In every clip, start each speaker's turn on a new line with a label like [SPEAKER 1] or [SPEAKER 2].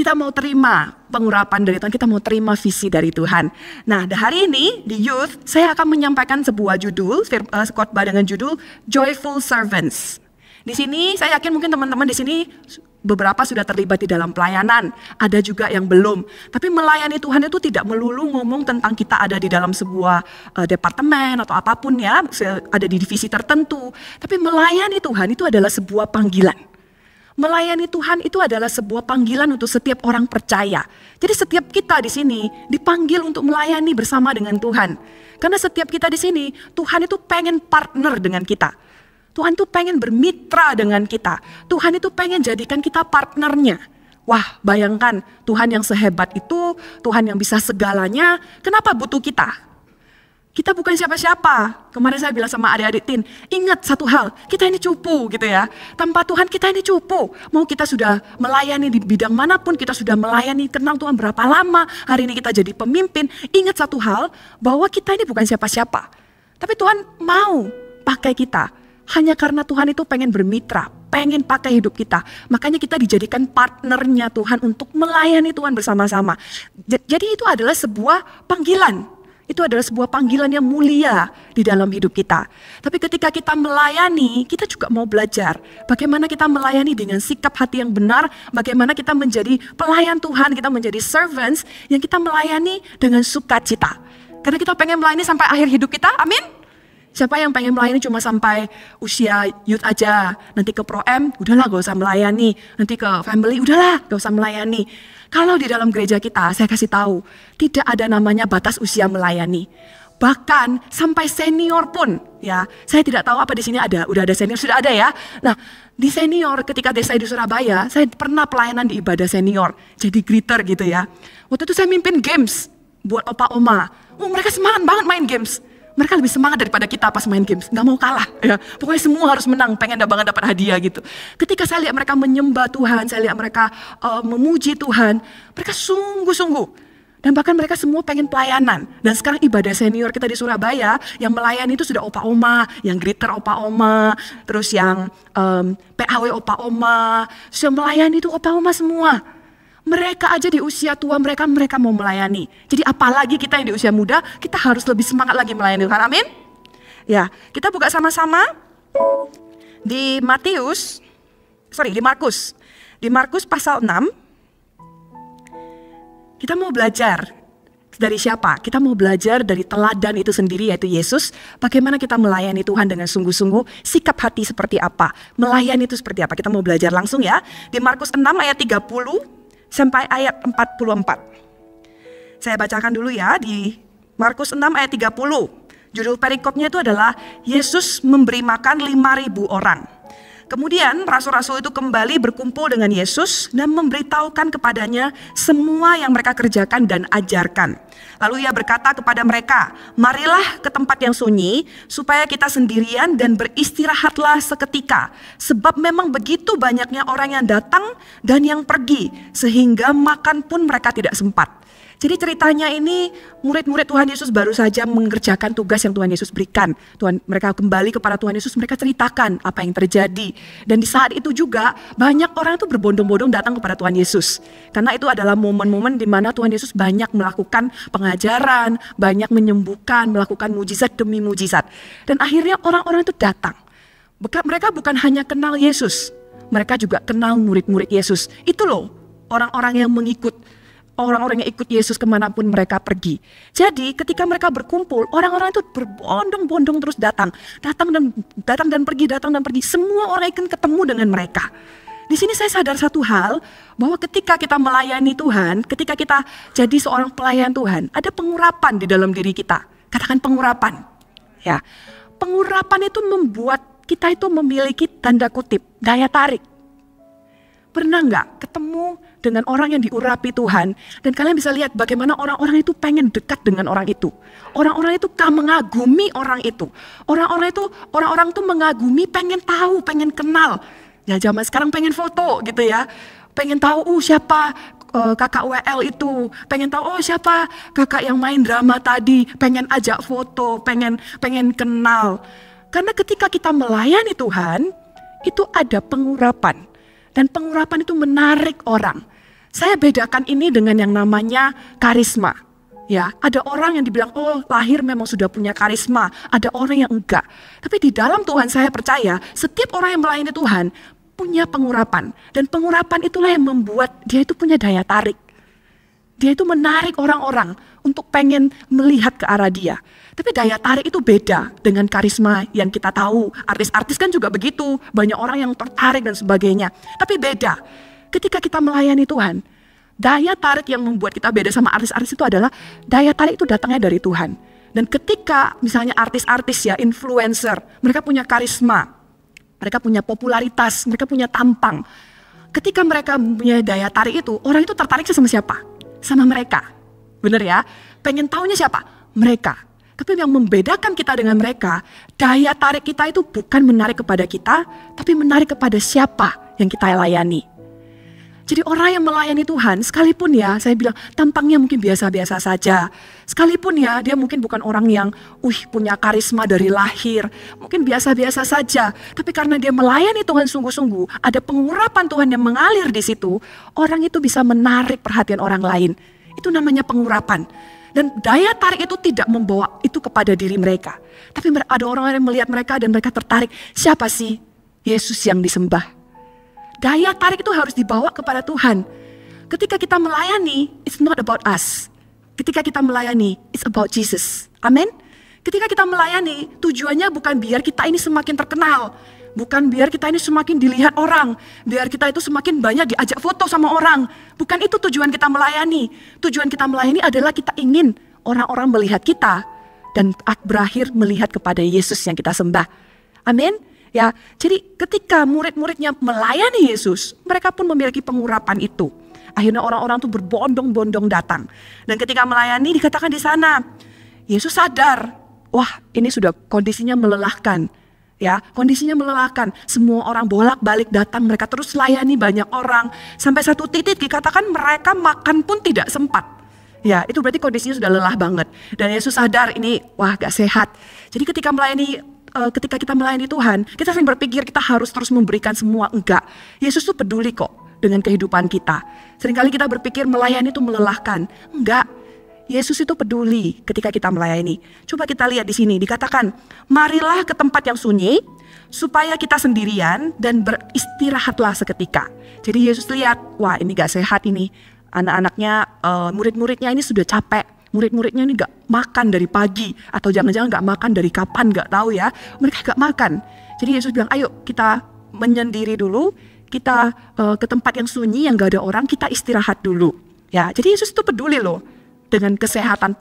[SPEAKER 1] Kita mau terima pengurapan dari Tuhan, kita mau terima visi dari Tuhan. Nah, hari ini di Youth, saya akan menyampaikan sebuah judul, khotbah dengan judul Joyful Servants. Di sini, saya yakin mungkin teman-teman di sini beberapa sudah terlibat di dalam pelayanan, ada juga yang belum. Tapi melayani Tuhan itu tidak melulu ngomong tentang kita ada di dalam sebuah departemen atau apapun ya, ada di divisi tertentu. Tapi melayani Tuhan itu adalah sebuah panggilan. Melayani Tuhan itu adalah sebuah panggilan untuk setiap orang percaya. Jadi setiap kita di sini dipanggil untuk melayani bersama dengan Tuhan. Karena setiap kita di sini, Tuhan itu pengen partner dengan kita. Tuhan itu pengen bermitra dengan kita. Tuhan itu pengen jadikan kita partnernya. Wah, bayangkan Tuhan yang sehebat itu, Tuhan yang bisa segalanya, kenapa butuh kita? Kita bukan siapa-siapa. Kemarin saya bilang sama adik-adik Tin, ingat satu hal, kita ini cupu gitu ya. Tanpa Tuhan kita ini cupu. Mau kita sudah melayani di bidang manapun, kita sudah melayani, kenal Tuhan berapa lama, hari ini kita jadi pemimpin. Ingat satu hal, bahwa kita ini bukan siapa-siapa. Tapi Tuhan mau pakai kita. Hanya karena Tuhan itu pengen bermitra, pengen pakai hidup kita. Makanya kita dijadikan partnernya Tuhan untuk melayani Tuhan bersama-sama. Jadi itu adalah sebuah panggilan. Itu adalah sebuah panggilan yang mulia di dalam hidup kita. Tapi ketika kita melayani, kita juga mau belajar bagaimana kita melayani dengan sikap hati yang benar, bagaimana kita menjadi pelayan Tuhan, kita menjadi servants yang kita melayani dengan sukacita. Karena kita pengen melayani sampai akhir hidup kita, amin? Siapa yang pengen melayani cuma sampai usia youth aja, nanti ke Pro-M, udahlah gak usah melayani, nanti ke family, udahlah gak usah melayani. Kalau di dalam gereja kita, saya kasih tahu, tidak ada namanya batas usia melayani. Bahkan sampai senior pun, ya, saya tidak tahu apa di sini ada, udah ada senior, sudah ada ya. Nah, di senior ketika saya di Surabaya, saya pernah pelayanan di ibadah senior, jadi greeter gitu ya. Waktu itu saya mimpin games buat opa-oma. Oh, mereka semangat banget main games. Mereka lebih semangat daripada kita pas main games, nggak mau kalah. Ya. Pokoknya semua harus menang, pengen banget dapat hadiah gitu. Ketika saya lihat mereka menyembah Tuhan, saya lihat mereka memuji Tuhan, mereka sungguh-sungguh. Dan bahkan mereka semua pengen pelayanan. Dan sekarang ibadah senior kita di Surabaya, yang melayani itu sudah opa-oma, yang greeter opa-oma, terus yang PAW opa-oma, yang melayani itu opa-oma semua. Mereka aja di usia tua mereka mau melayani. Jadi apalagi kita yang di usia muda, kita harus lebih semangat lagi melayani Tuhan. Amin? Ya, kita buka sama-sama di Markus. Di Markus pasal 6. Kita mau belajar dari siapa? Kita mau belajar dari teladan itu sendiri, yaitu Yesus. Bagaimana kita melayani Tuhan dengan sungguh-sungguh, sikap hati seperti apa, melayani itu seperti apa. Kita mau belajar langsung ya. Di Markus 6 ayat 30 sampai ayat 44. Saya bacakan dulu ya di Markus 6 ayat 30. Judul perikopnya itu adalah Yesus memberi makan 5.000 orang. Kemudian rasul-rasul itu kembali berkumpul dengan Yesus dan memberitahukan kepadanya semua yang mereka kerjakan dan ajarkan. Lalu ia berkata kepada mereka, marilah ke tempat yang sunyi supaya kita sendirian dan beristirahatlah seketika. Sebab memang begitu banyaknya orang yang datang dan yang pergi sehingga makan pun mereka tidak sempat. Jadi ceritanya ini murid-murid Tuhan Yesus baru saja mengerjakan tugas yang Tuhan Yesus berikan. Mereka kembali kepada Tuhan Yesus, mereka ceritakan apa yang terjadi. Dan di saat itu juga banyak orang itu berbondong-bondong datang kepada Tuhan Yesus. Karena itu adalah momen-momen di mana Tuhan Yesus banyak melakukan pengajaran, banyak menyembuhkan, melakukan mujizat demi mujizat. Dan akhirnya orang-orang itu datang. Mereka bukan hanya kenal Yesus, mereka juga kenal murid-murid Yesus. Itu loh orang-orang yang mengikut. Orang-orang yang ikut Yesus kemanapun mereka pergi. Jadi ketika mereka berkumpul, orang-orang itu berbondong-bondong terus datang dan pergi. Semua orang ingin ketemu dengan mereka. Di sini saya sadar satu hal, bahwa ketika kita melayani Tuhan, ketika kita jadi seorang pelayan Tuhan, ada pengurapan di dalam diri kita. Katakan pengurapan. Ya, pengurapan itu membuat kita itu memiliki tanda kutip daya tarik. Pernah nggak ketemu dengan orang yang diurapi Tuhan, dan kalian bisa lihat bagaimana orang-orang itu pengen dekat dengan orang itu. Orang-orang itu mengagumi orang itu. Orang-orang itu mengagumi, pengen tahu, pengen kenal. Ya zaman sekarang pengen foto gitu ya. Pengen tahu siapa kakak WL itu. Pengen tahu siapa kakak yang main drama tadi. Pengen ajak foto, pengen kenal. Karena ketika kita melayani Tuhan, itu ada pengurapan. Dan pengurapan itu menarik orang. Saya bedakan ini dengan yang namanya karisma. Ya, ada orang yang dibilang, oh lahir memang sudah punya karisma. Ada orang yang enggak. Tapi di dalam Tuhan saya percaya, setiap orang yang melayani Tuhan punya pengurapan. Dan pengurapan itulah yang membuat dia itu punya daya tarik. Dia itu menarik orang-orang untuk pengen melihat ke arah dia. Tapi daya tarik itu beda dengan karisma yang kita tahu. Artis-artis kan juga begitu. Banyak orang yang tertarik dan sebagainya. Tapi beda. Ketika kita melayani Tuhan, daya tarik yang membuat kita beda sama artis-artis itu adalah daya tarik itu datangnya dari Tuhan. Dan ketika misalnya artis-artis ya, influencer, mereka punya karisma, mereka punya popularitas, mereka punya tampang. Ketika mereka punya daya tarik itu, orang itu tertariknya sama siapa? Sama mereka. Bener ya? Pengen taunya siapa? Mereka. Tapi yang membedakan kita dengan mereka, daya tarik kita itu bukan menarik kepada kita, tapi menarik kepada siapa yang kita layani. Jadi orang yang melayani Tuhan, sekalipun ya saya bilang tampangnya mungkin biasa-biasa saja. Sekalipun ya dia mungkin bukan orang yang punya karisma dari lahir. Mungkin biasa-biasa saja. Tapi karena dia melayani Tuhan sungguh-sungguh, ada pengurapan Tuhan yang mengalir di situ. Orang itu bisa menarik perhatian orang lain. Itu namanya pengurapan. Dan daya tarik itu tidak membawa itu kepada diri mereka. Tapi ada orang yang melihat mereka dan mereka tertarik. Siapa sih Yesus yang disembah? Daya tarik itu harus dibawa kepada Tuhan. Ketika kita melayani, it's not about us. Ketika kita melayani, it's about Jesus. Amin. Ketika kita melayani, tujuannya bukan biar kita ini semakin terkenal. Bukan biar kita ini semakin dilihat orang. Biar kita itu semakin banyak diajak foto sama orang. Bukan itu tujuan kita melayani. Tujuan kita melayani adalah kita ingin orang-orang melihat kita. Dan berakhir melihat kepada Yesus yang kita sembah. Amin. Ya, jadi ketika murid-muridnya melayani Yesus, mereka pun memiliki pengurapan itu. Akhirnya orang-orang tuh berbondong-bondong datang. Dan ketika melayani dikatakan di sana, Yesus sadar, wah ini sudah kondisinya melelahkan. Ya, kondisinya melelahkan. Semua orang bolak-balik datang, mereka terus layani banyak orang. Sampai satu titik dikatakan mereka makan pun tidak sempat. Ya, itu berarti kondisinya sudah lelah banget. Dan Yesus sadar ini, wah gak sehat. Jadi ketika kita melayani Tuhan, kita sering berpikir kita harus terus memberikan semua. Enggak, Yesus tuh peduli kok dengan kehidupan kita. Seringkali kita berpikir melayani itu melelahkan. Enggak, Yesus itu peduli ketika kita melayani. Coba kita lihat di sini, dikatakan, marilah ke tempat yang sunyi, supaya kita sendirian dan beristirahatlah seketika. Jadi Yesus lihat, wah ini gak sehat ini. Anak-anaknya, murid-muridnya ini sudah capek. Murid-muridnya ini gak makan dari pagi. Atau jangan-jangan gak makan dari kapan, gak tahu ya. Mereka gak makan. Jadi Yesus bilang, ayo kita menyendiri dulu. Kita ke tempat yang sunyi, yang gak ada orang, kita istirahat dulu. Ya, jadi Yesus itu peduli loh. Dengan kesehatan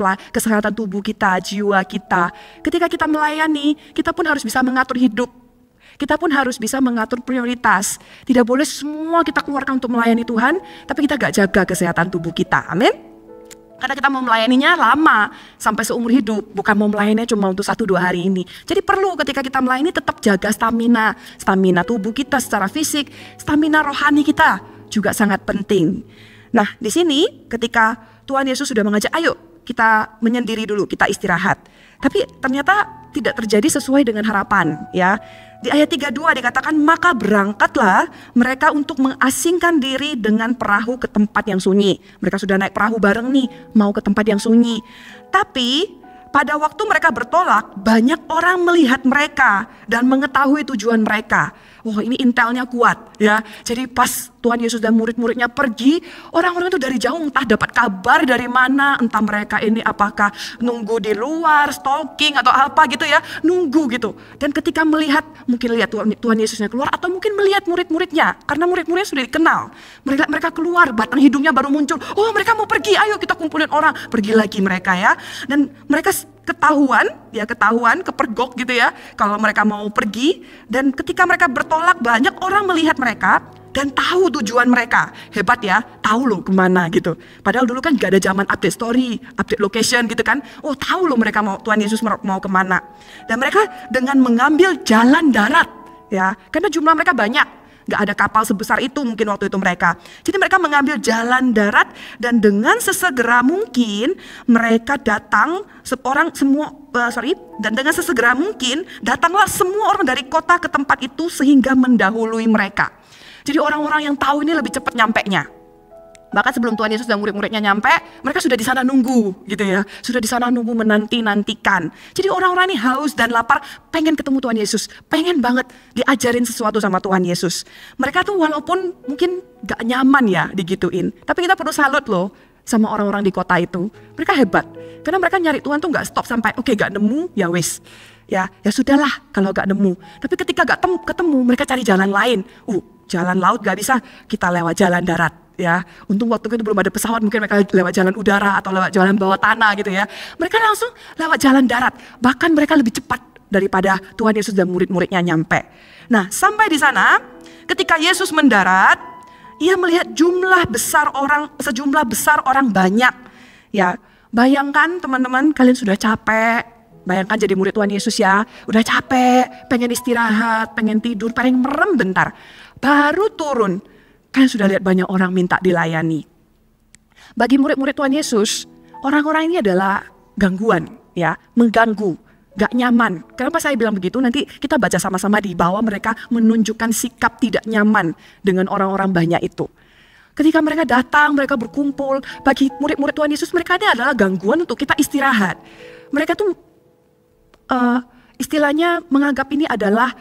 [SPEAKER 1] tubuh kita, jiwa kita. Ketika kita melayani, kita pun harus bisa mengatur hidup. Kita pun harus bisa mengatur prioritas. Tidak boleh semua kita keluarkan untuk melayani Tuhan, tapi kita gak jaga kesehatan tubuh kita. Amin. Karena kita mau melayaninya lama, sampai seumur hidup. Bukan mau melayaninya cuma untuk 1-2 hari ini. Jadi perlu ketika kita melayani tetap jaga stamina. Stamina tubuh kita secara fisik, stamina rohani kita juga sangat penting. Nah di sini ketika Tuhan Yesus sudah mengajak, ayo kita menyendiri dulu, kita istirahat. Tapi ternyata tidak terjadi sesuai dengan harapan ya. Di ayat 32 dikatakan, maka berangkatlah mereka untuk mengasingkan diri dengan perahu ke tempat yang sunyi. Mereka sudah naik perahu bareng nih, mau ke tempat yang sunyi. Tapi pada waktu mereka bertolak, banyak orang melihat mereka dan mengetahui tujuan mereka. Wah ini intelnya kuat ya. Jadi pas Tuhan Yesus dan murid-muridnya pergi, orang-orang itu dari jauh entah dapat kabar dari mana, entah mereka ini apakah nunggu di luar, stalking atau apa gitu ya, nunggu gitu. Dan ketika melihat, mungkin lihat Tuhan Yesusnya keluar atau mungkin melihat murid-muridnya, karena murid-muridnya sudah dikenal. Mereka keluar, batang hidungnya baru muncul, oh mereka mau pergi, ayo kita kumpulin orang, pergi lagi mereka ya. Dan mereka ketahuan, kepergok gitu ya, kalau mereka mau pergi. Dan ketika mereka bertolak, banyak orang melihat mereka dan tahu tujuan mereka. Hebat ya, tahu loh kemana gitu. Padahal dulu kan gak ada zaman update story, update location gitu kan. Oh tahu loh mereka Tuhan Yesus mau kemana. Dan mereka dengan mengambil jalan darat ya, karena jumlah mereka banyak. Gak ada kapal sebesar itu mungkin waktu itu mereka. Jadi mereka mengambil jalan darat dan dengan sesegera mungkin mereka datang dan dengan sesegera mungkin datanglah semua orang dari kota ke tempat itu sehingga mendahului mereka. Jadi orang-orang yang tahu ini lebih cepat nyampenya. Bahkan sebelum Tuhan Yesus dan murid-muridnya nyampe, mereka sudah di sana nunggu gitu ya. Sudah di sana nunggu menanti-nantikan. Jadi orang-orang ini haus dan lapar, pengen ketemu Tuhan Yesus. Pengen banget diajarin sesuatu sama Tuhan Yesus. Mereka tuh walaupun mungkin gak nyaman ya digituin. Tapi kita perlu salut loh sama orang-orang di kota itu. Mereka hebat. Karena mereka nyari Tuhan tuh gak stop sampai oke, gak nemu, ya wis. Ya sudahlah kalau gak nemu. Tapi ketika gak ketemu, mereka cari jalan lain. Jalan laut gak bisa, kita lewat jalan darat. Ya, untung waktu itu belum ada pesawat, mungkin mereka lewat jalan udara atau lewat jalan bawah tanah gitu ya. Mereka langsung lewat jalan darat, bahkan mereka lebih cepat daripada Tuhan Yesus dan murid-muridnya nyampe. Nah, sampai di sana, ketika Yesus mendarat, ia melihat sejumlah besar orang banyak. Ya, bayangkan teman-teman, kalian sudah capek. Bayangkan jadi murid Tuhan Yesus ya, udah capek, pengen istirahat, pengen tidur, pengen merem bentar. Baru turun. Kalian sudah lihat banyak orang minta dilayani. Bagi murid-murid Tuhan Yesus, orang-orang ini adalah gangguan, ya, mengganggu, gak nyaman. Kenapa saya bilang begitu? Nanti kita baca sama-sama di bawah, mereka menunjukkan sikap tidak nyaman dengan orang-orang banyak itu. Ketika mereka datang, mereka berkumpul, bagi murid-murid Tuhan Yesus, mereka ini adalah gangguan untuk kita istirahat. Mereka tuh istilahnya menganggap ini adalah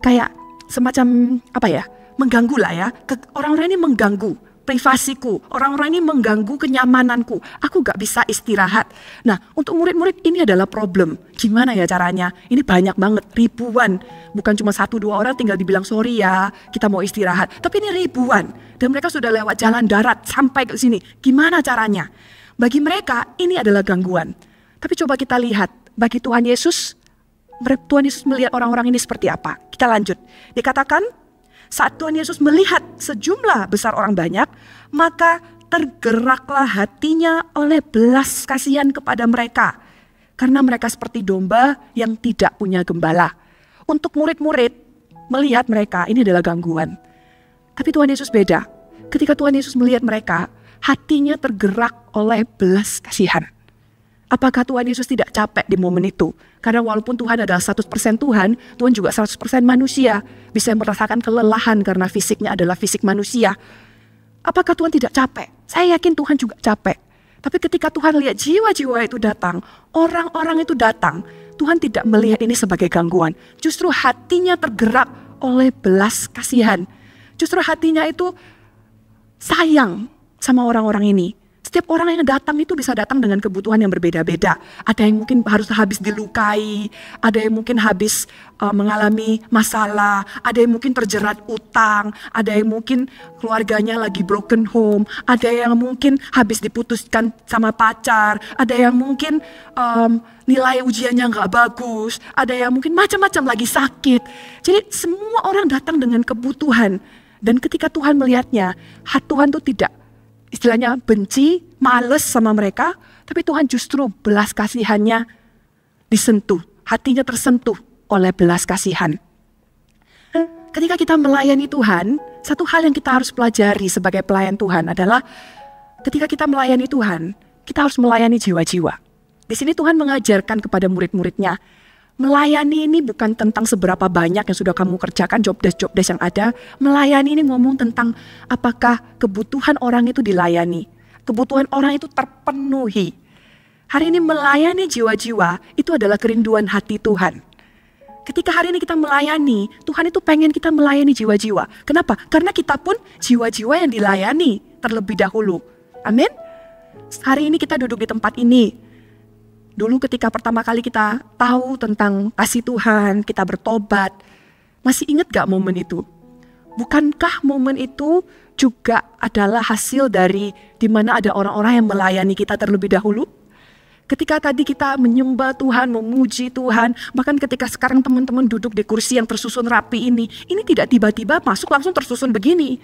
[SPEAKER 1] kayak semacam apa ya? Mengganggu lah ya, orang-orang ini mengganggu privasiku, orang-orang ini mengganggu kenyamananku, aku gak bisa istirahat. Nah, untuk murid-murid ini adalah problem. Gimana ya caranya? Ini banyak banget, ribuan, bukan cuma 1-2 orang tinggal dibilang sorry ya, kita mau istirahat. Tapi ini ribuan, dan mereka sudah lewat jalan darat sampai ke sini. Gimana caranya? Bagi mereka ini adalah gangguan. Tapi coba kita lihat, bagi Tuhan Yesus melihat orang-orang ini seperti apa. Kita lanjut, dikatakan, saat Tuhan Yesus melihat sejumlah besar orang banyak, maka tergeraklah hatinya oleh belas kasihan kepada mereka. Karena mereka seperti domba yang tidak punya gembala. Untuk murid-murid, melihat mereka ini adalah gangguan. Tapi Tuhan Yesus beda. Ketika Tuhan Yesus melihat mereka, hatinya tergerak oleh belas kasihan. Apakah Tuhan Yesus tidak capek di momen itu? Karena walaupun Tuhan adalah 100% Tuhan, Tuhan juga 100% manusia. Bisa merasakan kelelahan karena fisiknya adalah fisik manusia. Apakah Tuhan tidak capek? Saya yakin Tuhan juga capek. Tapi ketika Tuhan lihat jiwa-jiwa itu datang, orang-orang itu datang, Tuhan tidak melihat ini sebagai gangguan. Justru hatinya tergerak oleh belas kasihan. Justru hatinya itu sayang sama orang-orang ini. Setiap orang yang datang itu bisa datang dengan kebutuhan yang berbeda-beda. Ada yang mungkin harus habis dilukai, ada yang mungkin habis mengalami masalah, ada yang mungkin terjerat utang, ada yang mungkin keluarganya lagi broken home, ada yang mungkin habis diputuskan sama pacar, ada yang mungkin nilai ujiannya nggak bagus, ada yang mungkin macam-macam lagi sakit. Jadi semua orang datang dengan kebutuhan. Dan ketika Tuhan melihatnya, hati Tuhan tuh tidak istilahnya benci, males sama mereka, tapi Tuhan justru belas kasihannya disentuh, hatinya tersentuh oleh belas kasihan. Ketika kita melayani Tuhan, satu hal yang kita harus pelajari sebagai pelayan Tuhan adalah ketika kita melayani Tuhan, kita harus melayani jiwa-jiwa. Di sini Tuhan mengajarkan kepada murid-muridnya, melayani ini bukan tentang seberapa banyak yang sudah kamu kerjakan, job desk yang ada. Melayani ini ngomong tentang apakah kebutuhan orang itu dilayani. Kebutuhan orang itu terpenuhi. Hari ini melayani jiwa-jiwa itu adalah kerinduan hati Tuhan. Ketika hari ini kita melayani, Tuhan itu pengen kita melayani jiwa-jiwa. Kenapa? Karena kita pun jiwa-jiwa yang dilayani terlebih dahulu. Amin. Hari ini kita duduk di tempat ini. Dulu ketika pertama kali kita tahu tentang kasih Tuhan, kita bertobat, masih ingat gak momen itu? Bukankah momen itu juga adalah hasil dari dimana ada orang-orang yang melayani kita terlebih dahulu? Ketika tadi kita menyembah Tuhan, memuji Tuhan, bahkan ketika sekarang teman-teman duduk di kursi yang tersusun rapi ini tidak tiba-tiba masuk langsung tersusun begini.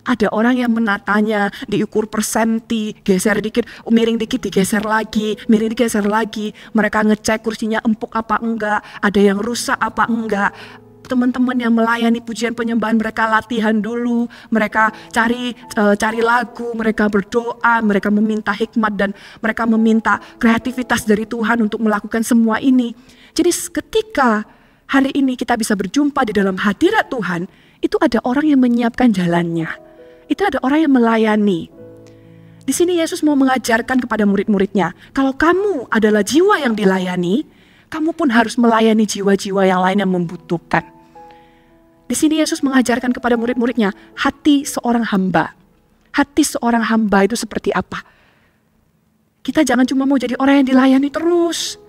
[SPEAKER 1] Ada orang yang menatanya, diukur persenti, geser dikit, miring dikit, digeser lagi, miring digeser lagi. Mereka ngecek kursinya empuk apa enggak, ada yang rusak apa enggak. Teman-teman yang melayani pujian penyembahan, mereka latihan dulu, mereka cari lagu, mereka berdoa, mereka meminta hikmat dan mereka meminta kreativitas dari Tuhan untuk melakukan semua ini. Jadi ketika hari ini kita bisa berjumpa di dalam hadirat Tuhan, itu ada orang yang menyiapkan jalannya. Itu ada orang yang melayani. Di sini Yesus mau mengajarkan kepada murid-muridnya, kalau kamu adalah jiwa yang dilayani, kamu pun harus melayani jiwa-jiwa yang lain yang membutuhkan. Di sini Yesus mengajarkan kepada murid-muridnya, hati seorang hamba. Hati seorang hamba itu seperti apa? Kita jangan cuma mau jadi orang yang dilayani terus.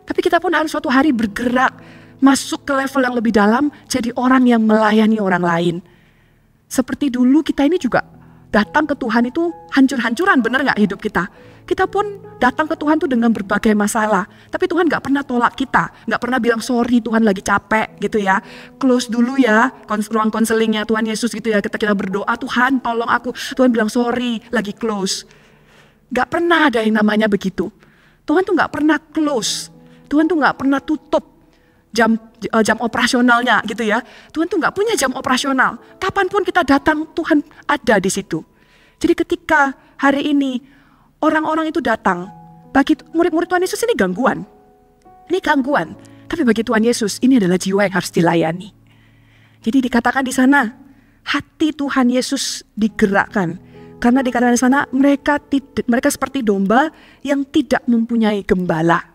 [SPEAKER 1] Tapi kita pun harus suatu hari bergerak, masuk ke level yang lebih dalam, jadi orang yang melayani orang lain. Seperti dulu kita ini juga datang ke Tuhan itu hancur-hancuran, benar gak hidup kita? Kita pun datang ke Tuhan tuh dengan berbagai masalah. Tapi Tuhan gak pernah tolak kita. Gak pernah bilang sorry Tuhan lagi capek gitu ya. Close dulu ya ruang konselingnya Tuhan Yesus gitu ya. Kita berdoa, Tuhan tolong aku. Tuhan bilang sorry lagi close. Gak pernah ada yang namanya begitu. Tuhan tuh gak pernah close. Tuhan tuh gak pernah tutup jam operasionalnya gitu ya. Tuhan tuh gak punya jam operasional. Kapanpun kita datang, Tuhan ada di situ. Jadi ketika hari ini orang-orang itu datang, bagi murid-murid Tuhan Yesus ini gangguan. Ini gangguan. Tapi bagi Tuhan Yesus ini adalah jiwa yang harus dilayani. Jadi dikatakan di sana, hati Tuhan Yesus digerakkan. Karena dikatakan di sana, mereka seperti domba yang tidak mempunyai gembala.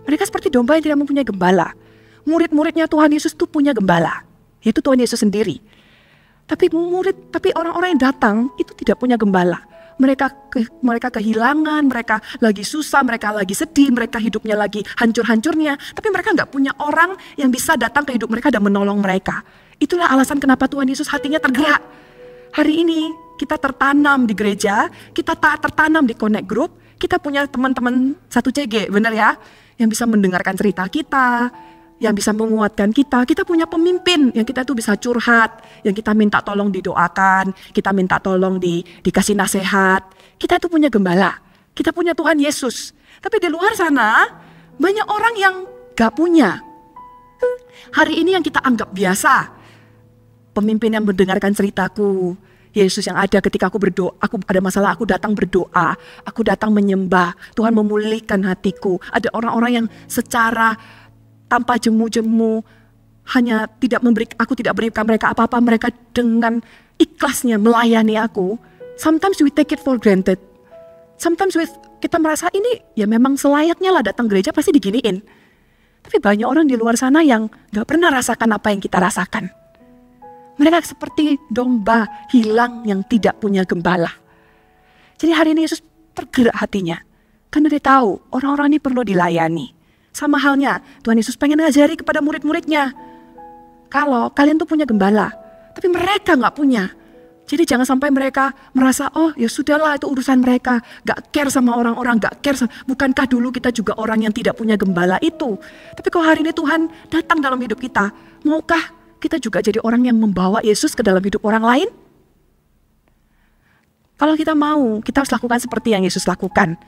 [SPEAKER 1] Mereka seperti domba yang tidak mempunyai gembala. Murid-muridnya Tuhan Yesus itu punya gembala, yaitu Tuhan Yesus sendiri. Tapi orang-orang yang datang itu tidak punya gembala. Mereka kehilangan, mereka lagi susah, mereka lagi sedih, mereka hidupnya lagi hancur-hancurnya. Tapi mereka nggak punya orang yang bisa datang ke hidup mereka dan menolong mereka. Itulah alasan kenapa Tuhan Yesus hatinya tergerak. Hari ini kita tertanam di gereja, kita tertanam di Connect Group, kita punya teman-teman 1CG, benar ya? Yang bisa mendengarkan cerita kita, yang bisa menguatkan kita. Kita punya pemimpin yang kita tuh bisa curhat, yang kita minta tolong didoakan, kita minta tolong dikasih nasihat. Kita tuh punya gembala, kita punya Tuhan Yesus. Tapi di luar sana banyak orang yang gak punya. Hari ini yang kita anggap biasa, pemimpin yang mendengarkan ceritaku, Yesus yang ada ketika aku berdoa, aku ada masalah, aku datang berdoa, aku datang menyembah, Tuhan memulihkan hatiku. Ada orang-orang yang secara tanpa jemu-jemu, hanya aku tidak berikan mereka apa-apa, mereka dengan ikhlasnya melayani aku. Sometimes we take it for granted. Sometimes kita merasa ini ya memang selayaknya lah datang gereja pasti diginiin. Tapi banyak orang di luar sana yang gak pernah rasakan apa yang kita rasakan. Mereka seperti domba hilang yang tidak punya gembala. Jadi hari ini Yesus tergerak hatinya. Karena dia tahu orang-orang ini perlu dilayani. Sama halnya Tuhan Yesus pengen ngajari kepada murid-muridnya. Kalau kalian tuh punya gembala, tapi mereka gak punya. Jadi jangan sampai mereka merasa, oh ya sudahlah itu urusan mereka. Gak care sama orang-orang, gak care. Bukankah dulu kita juga orang yang tidak punya gembala itu? Tapi kalau hari ini Tuhan datang dalam hidup kita, maukah kita juga jadi orang yang membawa Yesus ke dalam hidup orang lain? Kalau kita mau, kita harus lakukan seperti yang Yesus lakukan.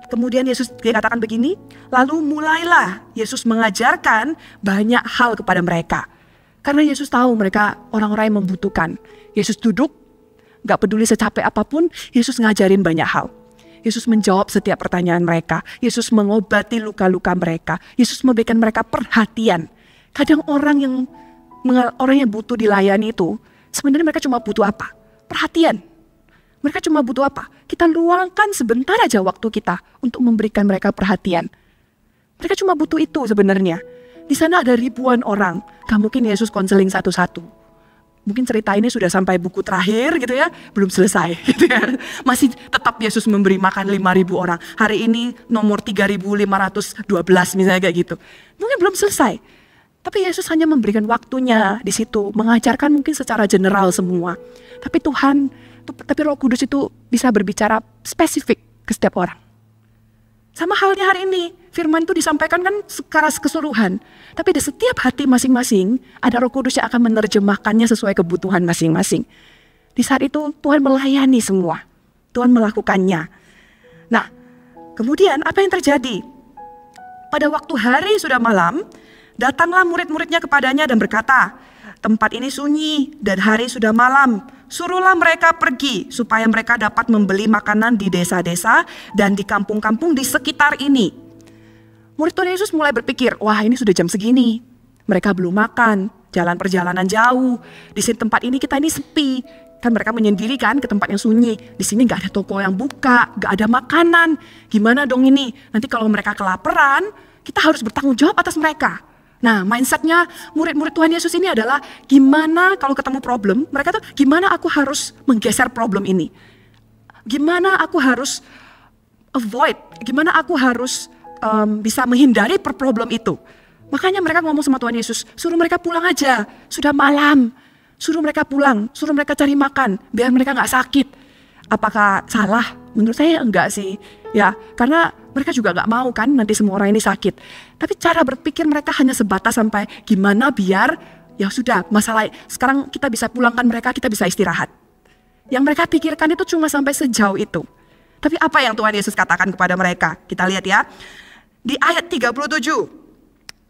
[SPEAKER 1] Kemudian Yesus dikatakan begini, lalu mulailah Yesus mengajarkan banyak hal kepada mereka. Karena Yesus tahu mereka orang-orang yang membutuhkan. Yesus duduk, gak peduli secapek apapun, Yesus ngajarin banyak hal. Yesus menjawab setiap pertanyaan mereka. Yesus mengobati luka-luka mereka. Yesus memberikan mereka perhatian. Kadang orang yang butuh dilayani itu, sebenarnya mereka cuma butuh apa? Perhatian. Mereka cuma butuh apa? Kita luangkan sebentar aja waktu kita untuk memberikan mereka perhatian. Mereka cuma butuh itu sebenarnya. Di sana ada ribuan orang. Gak mungkin Yesus konseling satu-satu. Mungkin cerita ini sudah sampai buku terakhir gitu ya, belum selesai gitu ya. Masih tetap Yesus memberi makan 5.000 orang. Hari ini nomor 3.512 misalnya kayak gitu. Mungkin belum selesai. Tapi Yesus hanya memberikan waktunya di situ, mengajarkan mungkin secara general semua. Tapi Roh Kudus itu bisa berbicara spesifik ke setiap orang. Sama halnya hari ini, firman itu disampaikan kan secara keseluruhan. Tapi di setiap hati masing-masing, ada Roh Kudus yang akan menerjemahkannya sesuai kebutuhan masing-masing. Di saat itu Tuhan melayani semua. Tuhan melakukannya. Nah, kemudian apa yang terjadi? Pada waktu hari sudah malam, datanglah murid-muridnya kepadanya dan berkata, tempat ini sunyi dan hari sudah malam. Suruhlah mereka pergi supaya mereka dapat membeli makanan di desa-desa dan di kampung-kampung di sekitar ini. Murid Tuhan Yesus mulai berpikir, wah ini sudah jam segini. Mereka belum makan, jalan perjalanan jauh. Di sini tempat ini kita ini sepi. Kan mereka menyendiri kan ke tempat yang sunyi. Di sini nggak ada toko yang buka, nggak ada makanan. Gimana dong ini? Nanti kalau mereka kelaparan, kita harus bertanggung jawab atas mereka. Nah, mindsetnya murid-murid Tuhan Yesus ini adalah gimana kalau ketemu problem, mereka tuh gimana aku harus menggeser problem ini. Gimana aku harus avoid, gimana aku harus bisa menghindari problem itu. Makanya mereka ngomong sama Tuhan Yesus, suruh mereka pulang aja, sudah malam. Suruh mereka pulang, suruh mereka cari makan, biar mereka nggak sakit. Apakah salah? Menurut saya enggak sih. Ya, karena mereka juga nggak mau kan nanti semua orang ini sakit. Tapi cara berpikir mereka hanya sebatas sampai gimana biar ya sudah masalah sekarang kita bisa pulangkan mereka, kita bisa istirahat. Yang mereka pikirkan itu cuma sampai sejauh itu. Tapi apa yang Tuhan Yesus katakan kepada mereka? Kita lihat ya. Di ayat 37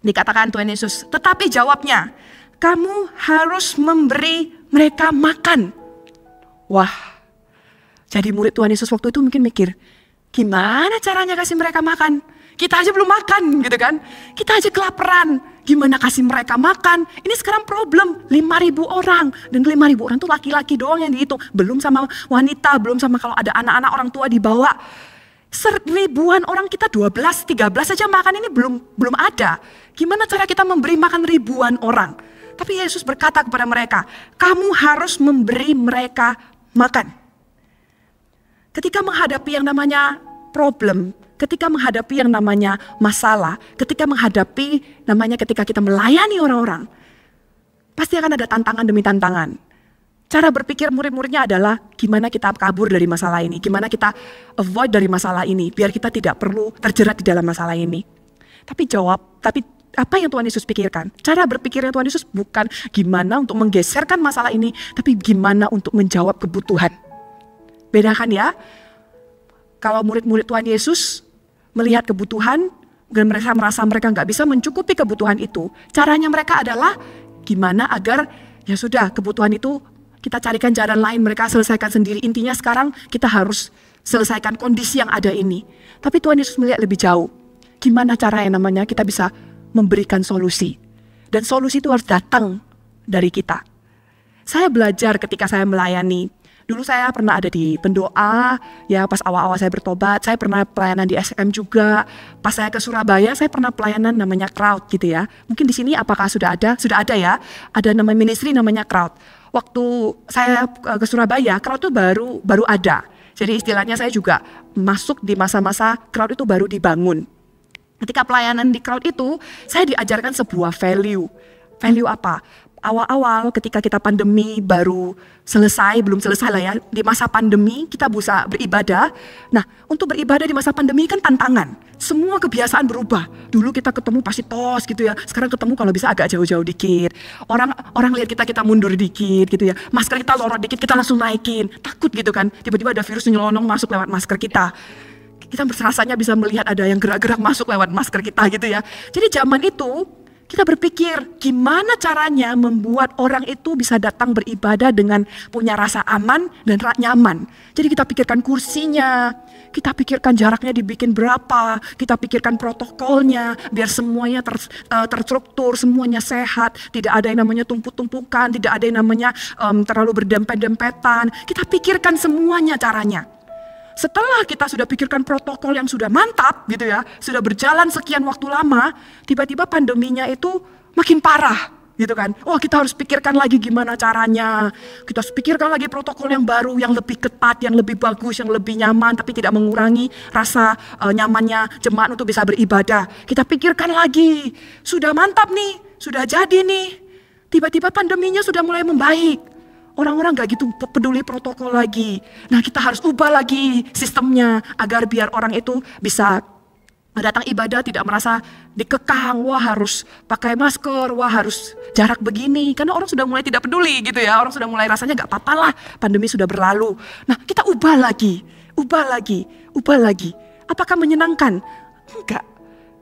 [SPEAKER 1] dikatakan Tuhan Yesus, tetapi jawabnya, kamu harus memberi mereka makan. Wah, jadi murid Tuhan Yesus waktu itu mungkin mikir, gimana caranya kasih mereka makan? Kita aja belum makan gitu kan. Kita aja kelaparan. Gimana kasih mereka makan? Ini sekarang problem 5.000 orang. Dan 5.000 orang itu laki-laki doang yang dihitung. Belum sama wanita, belum sama kalau ada anak-anak orang tua dibawa. Ribuan orang kita 12, 13 aja makan ini belum ada. Gimana cara kita memberi makan ribuan orang? Tapi Yesus berkata kepada mereka, kamu harus memberi mereka makan. Ketika menghadapi yang namanya problem, ketika menghadapi yang namanya masalah, ketika menghadapi namanya ketika kita melayani orang-orang, pasti akan ada tantangan demi tantangan. Cara berpikir murid-muridnya adalah gimana kita kabur dari masalah ini, gimana kita avoid dari masalah ini, biar kita tidak perlu terjerat di dalam masalah ini. Tapi apa yang Tuhan Yesus pikirkan? Cara berpikirnya Tuhan Yesus bukan gimana untuk menggeserkan masalah ini, tapi gimana untuk menjawab kebutuhan. Bedakan ya, kalau murid-murid Tuhan Yesus melihat kebutuhan, dan mereka merasa mereka nggak bisa mencukupi kebutuhan itu, caranya mereka adalah gimana agar ya sudah kebutuhan itu kita carikan jalan lain, mereka selesaikan sendiri. Intinya sekarang kita harus selesaikan kondisi yang ada ini. Tapi Tuhan Yesus melihat lebih jauh. Gimana cara yang namanya kita bisa memberikan solusi. Dan solusi itu harus datang dari kita. Saya belajar ketika saya melayani. Dulu saya pernah ada di pendoa, ya pas awal-awal saya bertobat, saya pernah pelayanan di SM juga. Pas saya ke Surabaya, saya pernah pelayanan namanya Crowd gitu ya. Mungkin di sini apakah sudah ada? Sudah ada ya. Ada nama ministry namanya Crowd. Waktu saya ke Surabaya, Crowd itu baru ada. Jadi istilahnya saya juga masuk di masa-masa Crowd itu baru dibangun. Ketika pelayanan di Crowd itu, saya diajarkan sebuah value. Value apa? Awal-awal ketika kita pandemi baru selesai, belum selesai lah ya, di masa pandemi kita bisa beribadah. Nah, untuk beribadah di masa pandemi kan tantangan. Semua kebiasaan berubah. Dulu kita ketemu pasti tos gitu ya. Sekarang ketemu kalau bisa agak jauh-jauh dikit. Orang lihat kita mundur dikit gitu ya. Masker kita lorot dikit, kita langsung naikin. Takut gitu kan. Tiba-tiba ada virus nyelonong masuk lewat masker kita. Kita rasanya bisa melihat ada yang gerak-gerak masuk lewat masker kita gitu ya. Jadi zaman itu kita berpikir gimana caranya membuat orang itu bisa datang beribadah dengan punya rasa aman dan nyaman. Jadi kita pikirkan kursinya, kita pikirkan jaraknya dibikin berapa, kita pikirkan protokolnya biar semuanya terstruktur, semuanya sehat, tidak ada yang namanya tumpuk-tumpukan, tidak ada yang namanya terlalu berdempet-dempetan. Kita pikirkan semuanya caranya. Setelah kita sudah pikirkan protokol yang sudah mantap gitu ya, sudah berjalan sekian waktu lama, tiba-tiba pandeminya itu makin parah gitu kan. Oh, kita harus pikirkan lagi gimana caranya. Kita harus pikirkan lagi protokol yang baru, yang lebih ketat, yang lebih bagus, yang lebih nyaman, tapi tidak mengurangi rasa nyamannya jemaat untuk bisa beribadah. Kita pikirkan lagi, sudah mantap nih, sudah jadi nih. Tiba-tiba pandeminya sudah mulai membaik. Orang-orang gak gitu peduli protokol lagi. Nah, kita harus ubah lagi sistemnya agar biar orang itu bisa datang ibadah tidak merasa dikekang. Wah, harus pakai masker, wah harus jarak begini. Karena orang sudah mulai tidak peduli gitu ya. Orang sudah mulai rasanya gak apa-apa lah, pandemi sudah berlalu. Nah, kita ubah lagi. Apakah menyenangkan? Enggak.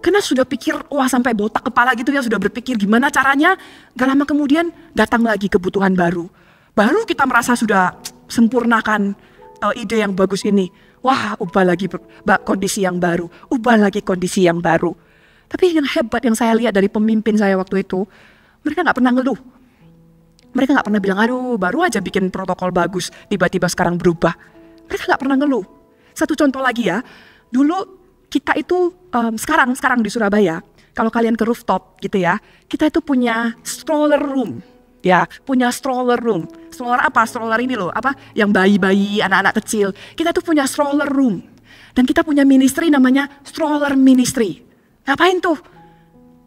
[SPEAKER 1] Karena sudah pikir, wah sampai botak kepala gitu ya, sudah berpikir gimana caranya. Gak lama kemudian datang lagi kebutuhan baru. Baru kita merasa sudah sempurnakan ide yang bagus ini. Wah, ubah lagi kondisi yang baru. Tapi yang hebat yang saya lihat dari pemimpin saya waktu itu, mereka gak pernah ngeluh. Mereka nggak pernah bilang, aduh baru aja bikin protokol bagus, tiba-tiba sekarang berubah. Mereka nggak pernah ngeluh. Satu contoh lagi ya, dulu kita itu sekarang di Surabaya, kalau kalian ke rooftop gitu ya, kita itu punya stroller room. Ya, punya stroller room. Stroller apa? Stroller ini loh, apa? Yang bayi-bayi, anak-anak kecil. Kita tuh punya stroller room. Dan kita punya ministry namanya stroller ministry. Ngapain tuh?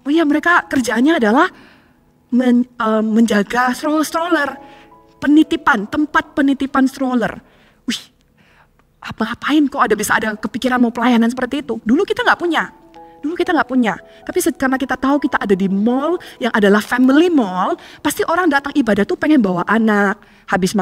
[SPEAKER 1] Oh iya, mereka kerjaannya adalah menjaga stroller, penitipan, tempat penitipan stroller. Wih, ngapain kok bisa ada kepikiran mau pelayanan seperti itu? Dulu kita nggak punya. Tapi karena kita tahu kita ada di mall yang adalah family mall, pasti orang datang ibadah tuh pengen bawa anak. Habis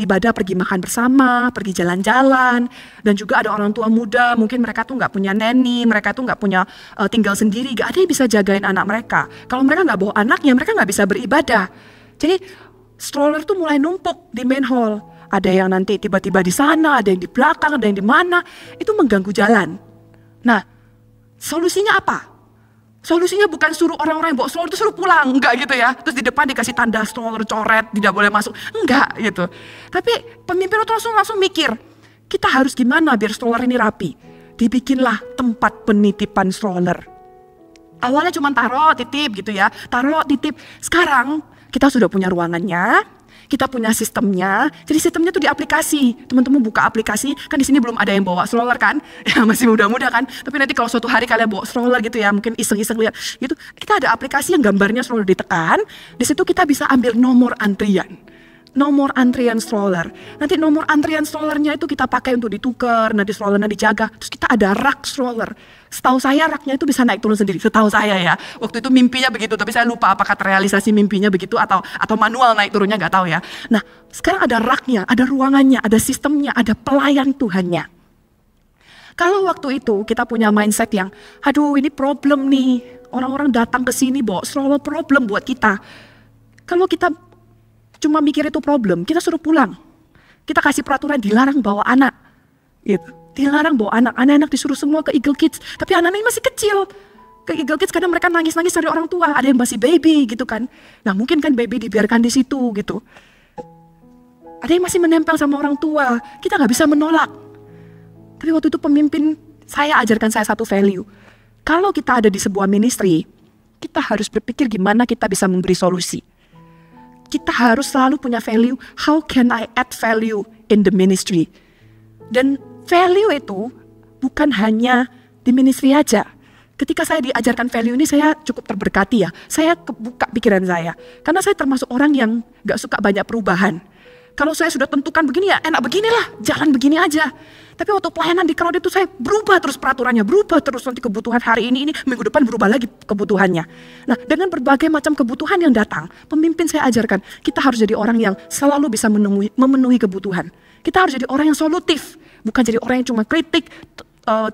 [SPEAKER 1] ibadah pergi makan bersama, pergi jalan-jalan. Dan juga ada orang tua muda, mungkin mereka tuh nggak punya nanny, mereka tuh nggak punya tinggal sendiri, nggak ada yang bisa jagain anak mereka. Kalau mereka nggak bawa anaknya, mereka nggak bisa beribadah. Jadi stroller tuh mulai numpuk di main hall. Ada yang nanti tiba-tiba di sana, ada yang di belakang, ada yang di mana. Itu mengganggu jalan. Nah, solusinya apa? Solusinya bukan suruh orang-orang yang bawa stroller itu suruh pulang, enggak gitu ya. Terus di depan dikasih tanda stroller coret, tidak boleh masuk, enggak gitu. Tapi pemimpin itu langsung mikir, kita harus gimana biar stroller ini rapi. Dibikinlah tempat penitipan stroller. Awalnya cuma taruh, titip gitu ya, taruh, titip. Sekarang kita sudah punya ruangannya. Kita punya sistemnya, jadi sistemnya tuh di aplikasi. Teman-teman buka aplikasi, kan di sini belum ada yang bawa stroller kan, ya masih muda-muda kan. Tapi nanti kalau suatu hari kalian bawa stroller gitu ya, mungkin iseng-iseng lihat, gitu. Kita ada aplikasi yang gambarnya stroller ditekan, di situ kita bisa ambil nomor antrian stroller. Nanti nomor antrian strollernya itu kita pakai untuk ditukar, nanti strollernya dijaga. Terus kita ada rak stroller. Setahu saya raknya itu bisa naik turun sendiri. Setahu saya ya. Waktu itu mimpinya begitu, tapi saya lupa apakah terrealisasi mimpinya begitu atau manual naik turunnya, nggak tahu ya. Nah, sekarang ada raknya, ada ruangannya, ada sistemnya, ada pelayan Tuhannya. Kalau waktu itu kita punya mindset yang, aduh ini problem nih, orang-orang datang ke sini bawa stroller, problem buat kita. Kalau kita cuma mikir itu problem, kita suruh pulang. Kita kasih peraturan dilarang bawa anak. Gitu. Dilarang bawa anak-anak disuruh semua ke Eagle Kids. Tapi anak-anak masih kecil. Ke Eagle Kids kadang mereka nangis-nangis dari orang tua. Ada yang masih baby gitu kan. Nah mungkin kan baby dibiarkan di situ gitu. Ada yang masih menempel sama orang tua. Kita gak bisa menolak. Tapi waktu itu pemimpin saya ajarkan saya satu value. Kalau kita ada di sebuah ministry, kita harus berpikir gimana kita bisa memberi solusi. Kita harus selalu punya value, how can I add value in the ministry? Dan value itu bukan hanya di ministry aja. Ketika saya diajarkan value ini, saya cukup terberkati ya. Saya kebuka pikiran saya. Karena saya termasuk orang yang gak suka banyak perubahan. Kalau saya sudah tentukan begini ya enak beginilah, jalan begini aja. Tapi waktu pelayanan di crowd itu saya berubah terus peraturannya, berubah terus nanti kebutuhan hari ini minggu depan berubah lagi kebutuhannya. Nah dengan berbagai macam kebutuhan yang datang, pemimpin saya ajarkan kita harus jadi orang yang selalu bisa memenuhi kebutuhan. Kita harus jadi orang yang solutif, bukan jadi orang yang cuma kritik,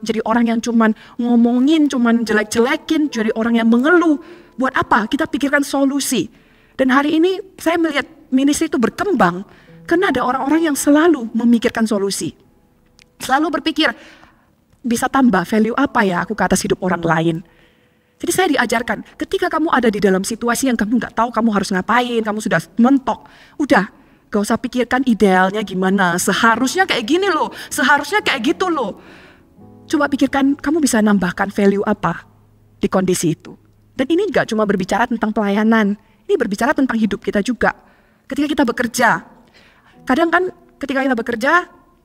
[SPEAKER 1] jadi orang yang cuma ngomongin, cuma jelek-jelekin, jadi orang yang mengeluh. Buat apa? Kita pikirkan solusi. Dan hari ini saya melihat ministry itu berkembang karena ada orang-orang yang selalu memikirkan solusi. Selalu berpikir, bisa tambah value apa ya aku ke atas hidup orang lain. Jadi saya diajarkan, ketika kamu ada di dalam situasi yang kamu nggak tahu kamu harus ngapain, kamu sudah mentok, udah gak usah pikirkan idealnya gimana, seharusnya kayak gini loh, seharusnya kayak gitu loh. Coba pikirkan kamu bisa nambahkan value apa di kondisi itu. Dan ini gak cuma berbicara tentang pelayanan, ini berbicara tentang hidup kita juga. Ketika kita bekerja, kadang kan ketika kita bekerja,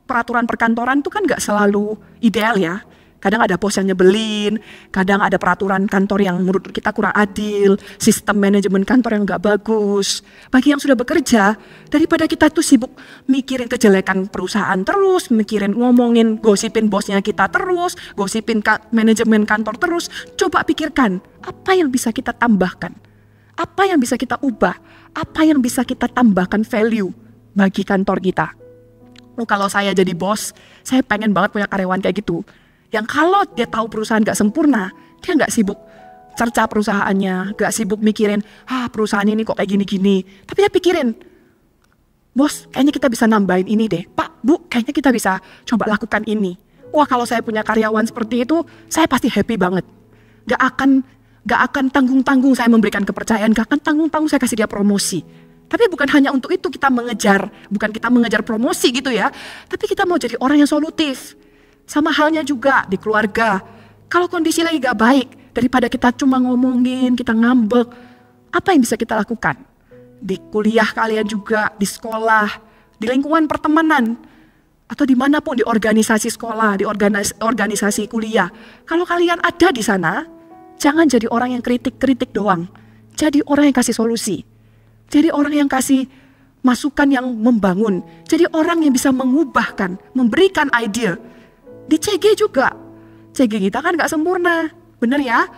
[SPEAKER 1] peraturan perkantoran itu kan gak selalu ideal ya. Kadang ada bos yang nyebelin, kadang ada peraturan kantor yang menurut kita kurang adil, sistem manajemen kantor yang gak bagus. Bagi yang sudah bekerja, daripada kita tuh sibuk mikirin kejelekan perusahaan terus, mikirin ngomongin, gosipin bosnya kita terus, gosipin manajemen kantor terus, coba pikirkan apa yang bisa kita tambahkan, apa yang bisa kita ubah, apa yang bisa kita tambahkan value bagi kantor kita. Kalau saya jadi bos, saya pengen banget punya karyawan kayak gitu. Yang kalau dia tahu perusahaan gak sempurna, dia gak sibuk cerca perusahaannya, gak sibuk mikirin, perusahaan ini kok kayak gini-gini. Tapi dia pikirin, bos kayaknya kita bisa nambahin ini deh. Pak, Bu, kayaknya kita bisa coba lakukan ini. Wah kalau saya punya karyawan seperti itu, saya pasti happy banget. Gak akan tanggung-tanggung saya memberikan kepercayaan, gak akan tanggung-tanggung saya kasih dia promosi. Tapi bukan hanya untuk itu kita mengejar, bukan kita mengejar promosi gitu ya. Tapi kita mau jadi orang yang solutif. Sama halnya juga di keluarga. Kalau kondisi lagi gak baik, daripada kita cuma ngomongin, kita ngambek, apa yang bisa kita lakukan? Di kuliah kalian juga, di sekolah, di lingkungan pertemanan, atau dimanapun di organisasi sekolah, di organisasi kuliah. Kalau kalian ada di sana, jangan jadi orang yang kritik-kritik doang. Jadi orang yang kasih solusi. Jadi orang yang kasih masukan yang membangun. Jadi orang yang bisa mengubahkan, memberikan ide. Di CG juga. CG kita kan gak sempurna. Bener ya?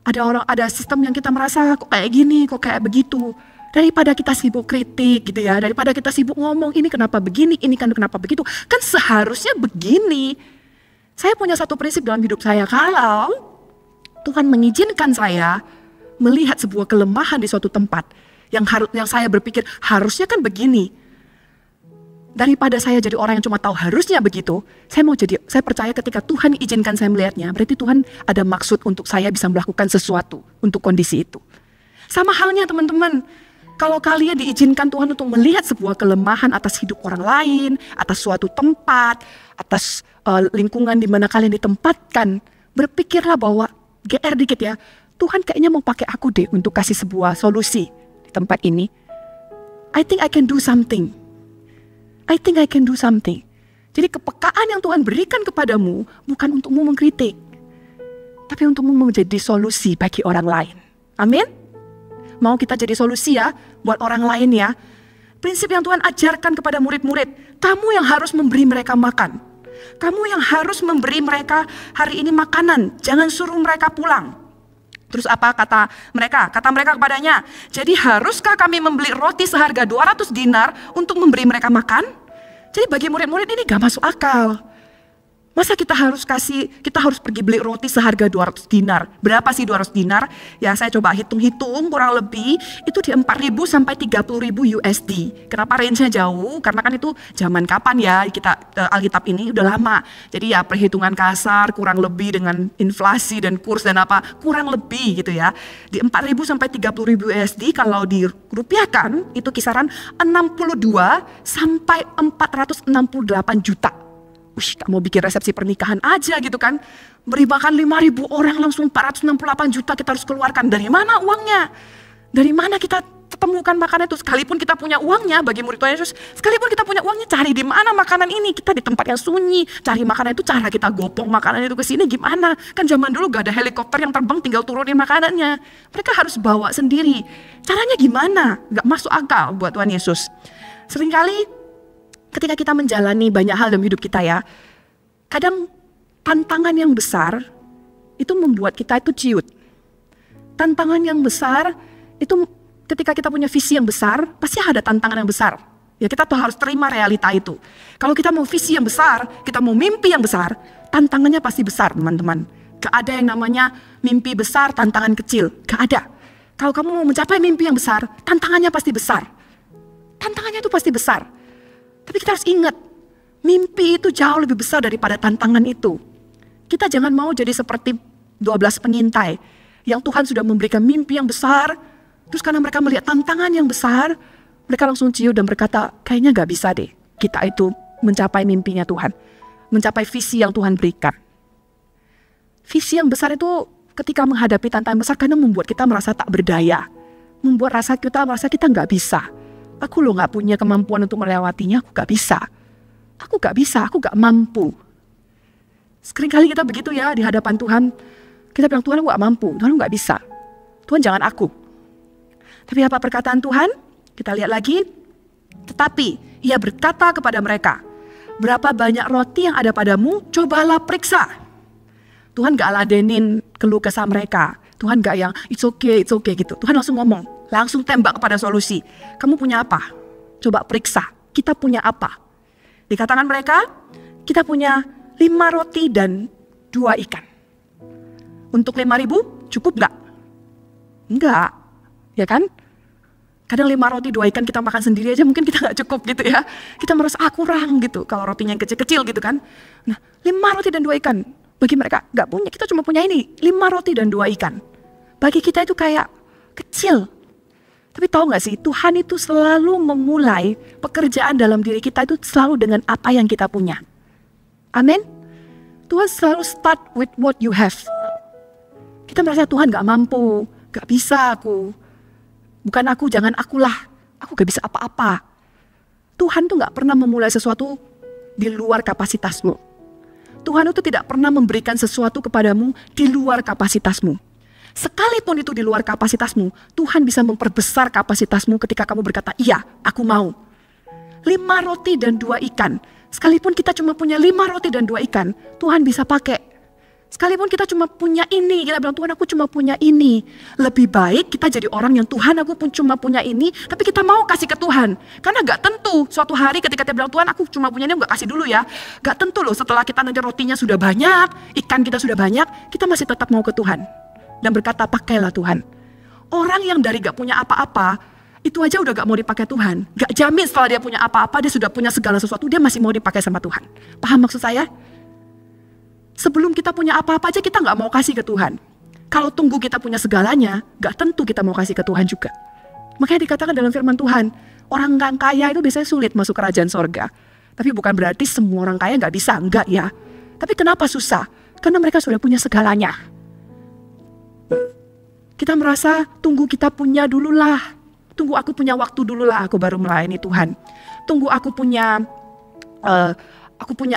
[SPEAKER 1] Ada sistem yang kita merasa kok kayak gini, kok kayak begitu. Daripada kita sibuk kritik gitu ya. Daripada kita sibuk ngomong ini kenapa begini, ini kan kenapa begitu. Kan seharusnya begini. Saya punya satu prinsip dalam hidup saya. Kalau Tuhan mengizinkan saya melihat sebuah kelemahan di suatu tempat, yang saya berpikir harusnya kan begini. Daripada saya jadi orang yang cuma tahu harusnya begitu, saya percaya ketika Tuhan izinkan saya melihatnya, berarti Tuhan ada maksud untuk saya bisa melakukan sesuatu untuk kondisi itu. Sama halnya teman-teman, kalau kalian diizinkan Tuhan untuk melihat sebuah kelemahan atas hidup orang lain, atas suatu tempat, atas lingkungan di mana kalian ditempatkan, berpikirlah bahwa GR dikit ya, Tuhan kayaknya mau pakai aku deh untuk kasih sebuah solusi tempat ini. I think I can do something. I think I can do something. Jadi kepekaan yang Tuhan berikan kepadamu bukan untukmu mengkritik, tapi untukmu menjadi solusi bagi orang lain. Amin. Mau kita jadi solusi ya buat orang lain ya. Prinsip yang Tuhan ajarkan kepada murid-murid, kamu yang harus memberi mereka makan. Kamu yang harus memberi mereka hari ini makanan. Jangan suruh mereka pulang. Terus apa kata mereka? Kata mereka kepadanya, jadi haruskah kami membeli roti seharga 200 dinar untuk memberi mereka makan? Jadi bagi murid-murid ini gak masuk akal. Masa kita harus pergi beli roti seharga 200 dinar. Berapa sih 200 dinar? Ya saya coba hitung-hitung kurang lebih itu di 4.000 sampai 30.000 USD. Kenapa range-nya jauh? Karena kan itu zaman kapan ya kita Alkitab ini udah lama. Jadi ya perhitungan kasar kurang lebih dengan inflasi dan kurs dan apa kurang lebih gitu ya. Di 4.000 sampai 30.000 USD kalau dirupiahkan itu kisaran 62 sampai 468 juta. Wih, kamu bikin resepsi pernikahan aja gitu kan. Beri makan 5.000 orang langsung 468 juta kita harus keluarkan. Dari mana uangnya? Dari mana kita temukan makanan itu? Sekalipun kita punya uangnya bagi murid Tuhan Yesus. Sekalipun kita punya uangnya, cari di mana makanan ini? Kita di tempat yang sunyi. Cari makanan itu, cara kita gopong makanan itu ke sini gimana? Kan zaman dulu gak ada helikopter yang terbang tinggal turunin makanannya. Mereka harus bawa sendiri. Caranya gimana? Gak masuk akal buat Tuhan Yesus. Seringkali ketika kita menjalani banyak hal dalam hidup kita ya, kadang tantangan yang besar itu membuat kita itu ciut. Tantangan yang besar itu ketika kita punya visi yang besar, pasti ada tantangan yang besar. Ya kita tuh harus terima realita itu. Kalau kita mau visi yang besar, kita mau mimpi yang besar, tantangannya pasti besar teman-teman. Gak ada yang namanya mimpi besar, tantangan kecil. Gak ada. Kalau kamu mau mencapai mimpi yang besar, tantangannya pasti besar. Tantangannya itu pasti besar. Tapi kita harus ingat, mimpi itu jauh lebih besar daripada tantangan itu. Kita jangan mau jadi seperti 12 pengintai yang Tuhan sudah memberikan mimpi yang besar, terus karena mereka melihat tantangan yang besar, mereka langsung ciut dan berkata, kayaknya gak bisa deh kita itu mencapai mimpinya Tuhan, mencapai visi yang Tuhan berikan. Visi yang besar itu ketika menghadapi tantangan besar kadang membuat kita merasa tak berdaya, membuat kita merasa kita gak bisa. Aku loh gak punya kemampuan untuk melewatinya, aku gak bisa, aku gak mampu. Seringkali kita begitu ya di hadapan Tuhan. Kita bilang, Tuhan aku gak mampu, Tuhan aku gak bisa. Tuhan jangan aku. Tapi apa perkataan Tuhan? Kita lihat lagi. Tetapi ia berkata kepada mereka, berapa banyak roti yang ada padamu, cobalah periksa. Tuhan gak ladenin keluh kesah mereka. Tuhan gak yang it's okay gitu. Tuhan langsung ngomong. Langsung tembak kepada solusi. Kamu punya apa? Coba periksa. Kita punya apa? Dikatakan mereka, kita punya 5 roti dan 2 ikan. Untuk 5.000 cukup gak? Enggak. Ya kan? Kadang 5 roti 2 ikan kita makan sendiri aja mungkin kita gak cukup gitu ya. Kita merasa kurang gitu. Kalau rotinya yang kecil-kecil gitu kan. Nah 5 roti dan 2 ikan. Bagi mereka gak punya. Kita cuma punya ini. 5 roti dan 2 ikan. Bagi kita itu kayak kecil. Tapi tahu gak sih, Tuhan itu selalu memulai pekerjaan dalam diri kita itu selalu dengan apa yang kita punya. Amin. Tuhan selalu start with what you have. Kita merasa Tuhan gak mampu, gak bisa aku. Bukan aku, jangan akulah. Aku gak bisa apa-apa. Tuhan tuh gak pernah memulai sesuatu di luar kapasitasmu. Tuhan itu tidak pernah memberikan sesuatu kepadamu di luar kapasitasmu. Sekalipun itu di luar kapasitasmu, Tuhan bisa memperbesar kapasitasmu ketika kamu berkata, iya, aku mau. 5 roti dan 2 ikan. Sekalipun kita cuma punya 5 roti dan 2 ikan, Tuhan bisa pakai. Sekalipun kita cuma punya ini, kita bilang, Tuhan aku cuma punya ini. Lebih baik kita jadi orang yang Tuhan aku pun cuma punya ini, tapi kita mau kasih ke Tuhan. Karena gak tentu suatu hari ketika kita bilang, Tuhan aku cuma punya ini, gak kasih dulu ya. Gak tentu loh setelah kita nanti rotinya sudah banyak, ikan kita sudah banyak, kita masih tetap mau ke Tuhan. Dan berkata, pakailah Tuhan. Orang yang dari gak punya apa-apa, itu aja udah gak mau dipakai Tuhan. Gak jamin setelah dia punya apa-apa, dia sudah punya segala sesuatu, dia masih mau dipakai sama Tuhan. Paham maksud saya? Sebelum kita punya apa-apa aja kita gak mau kasih ke Tuhan. Kalau tunggu kita punya segalanya, gak tentu kita mau kasih ke Tuhan juga. Makanya dikatakan dalam firman Tuhan, orang kaya itu biasanya sulit masuk kerajaan sorga. Tapi bukan berarti semua orang kaya gak bisa, enggak ya. Tapi kenapa susah? Karena mereka sudah punya segalanya. Kita merasa tunggu kita punya dululah. Tunggu aku punya waktu dululah aku baru melayani Tuhan. Tunggu aku punya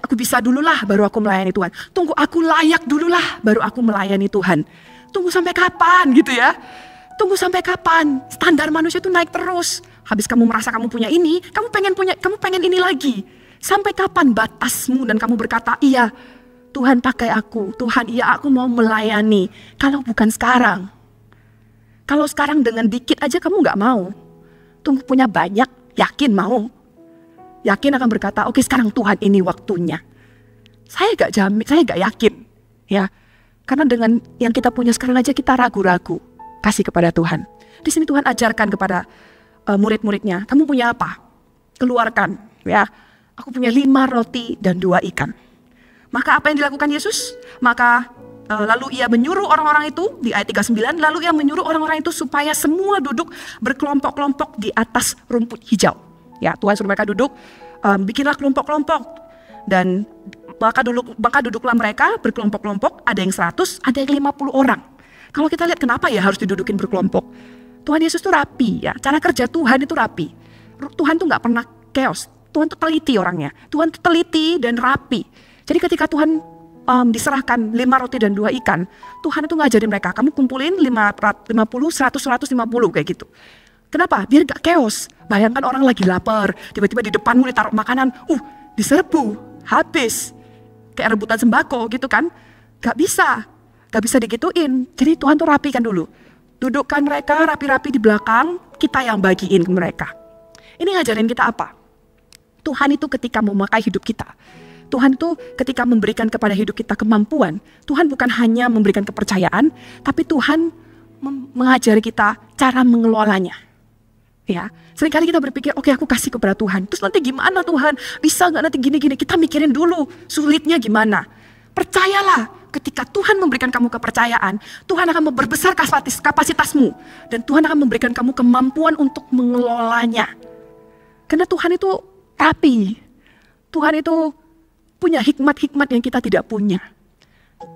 [SPEAKER 1] aku bisa dululah baru aku melayani Tuhan. Tunggu aku layak dululah baru aku melayani Tuhan. Tunggu sampai kapan gitu ya? Tunggu sampai kapan? Standar manusia itu naik terus. Habis kamu merasa kamu punya ini, kamu pengen ini lagi. Sampai kapan batasmu dan kamu berkata, iya Tuhan pakai aku. Tuhan iya aku mau melayani. Kalau bukan sekarang. Kalau sekarang dengan dikit aja kamu gak mau. Tunggu punya banyak, yakin mau. Yakin akan berkata, oke sekarang Tuhan ini waktunya. Saya gak yakin. Ya, karena dengan yang kita punya sekarang aja kita ragu-ragu. Kasih kepada Tuhan. Di sini Tuhan ajarkan kepada murid-muridnya, kamu punya apa? Keluarkan. Ya, aku punya 5 roti dan 2 ikan. Maka apa yang dilakukan Yesus? Maka lalu ia menyuruh orang-orang itu, di ayat 39, lalu ia menyuruh orang-orang itu supaya semua duduk berkelompok-kelompok di atas rumput hijau. Ya, Tuhan suruh mereka duduk, bikinlah kelompok-kelompok. Dan maka duduklah mereka berkelompok-kelompok, ada yang 100, ada yang 50 orang. Kalau kita lihat kenapa ya harus didudukin berkelompok? Tuhan Yesus itu rapi ya, cara kerja Tuhan itu rapi. Tuhan tuh gak pernah chaos, Tuhan tuh teliti orangnya. Tuhan tuh teliti dan rapi. Jadi ketika Tuhan diserahkan 5 roti dan 2 ikan, Tuhan itu ngajarin mereka, kamu kumpulin 50, 100, 150 kayak gitu. Kenapa? Biar gak chaos. Bayangkan orang lagi lapar, tiba-tiba di depanmu ditaruh makanan, diserbu, habis. Kayak rebutan sembako gitu kan. Gak bisa digituin. Jadi Tuhan tuh rapikan dulu. Dudukkan mereka rapi-rapi di belakang, kita yang bagiin ke mereka. Ini ngajarin kita apa? Tuhan itu ketika memakai hidup kita, Tuhan itu ketika memberikan kepada hidup kita kemampuan, Tuhan bukan hanya memberikan kepercayaan, tapi Tuhan mengajari kita cara mengelolanya. Ya, seringkali kita berpikir, oke aku kasih kepada Tuhan, terus nanti gimana Tuhan? Bisa nggak nanti gini-gini? Kita mikirin dulu, sulitnya gimana? Percayalah, ketika Tuhan memberikan kamu kepercayaan, Tuhan akan memperbesar kapasitasmu, dan Tuhan akan memberikan kamu kemampuan untuk mengelolanya. Karena Tuhan itu rapi, Tuhan itu punya hikmat-hikmat yang kita tidak punya.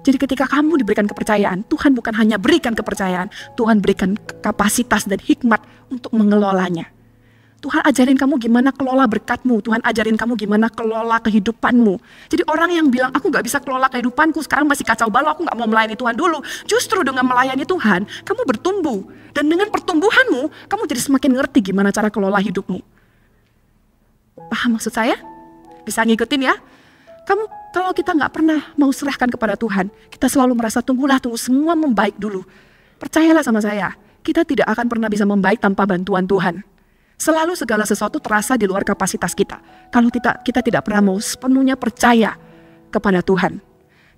[SPEAKER 1] Jadi ketika kamu diberikan kepercayaan, Tuhan bukan hanya berikan kepercayaan, Tuhan berikan kapasitas dan hikmat untuk mengelolanya. Tuhan ajarin kamu gimana kelola berkatmu, Tuhan ajarin kamu gimana kelola kehidupanmu. Jadi orang yang bilang, aku gak bisa kelola kehidupanku, sekarang masih kacau balau, aku gak mau melayani Tuhan dulu. Justru dengan melayani Tuhan, kamu bertumbuh. Dan dengan pertumbuhanmu, kamu jadi semakin ngerti gimana cara kelola hidupmu. Paham maksud saya? Bisa ngikutin ya? Kalau kita nggak pernah mau serahkan kepada Tuhan, kita selalu merasa tunggu semua membaik dulu. Percayalah sama saya, kita tidak akan pernah bisa membaik tanpa bantuan Tuhan. Selalu segala sesuatu terasa di luar kapasitas kita. Kalau kita tidak pernah mau sepenuhnya percaya kepada Tuhan.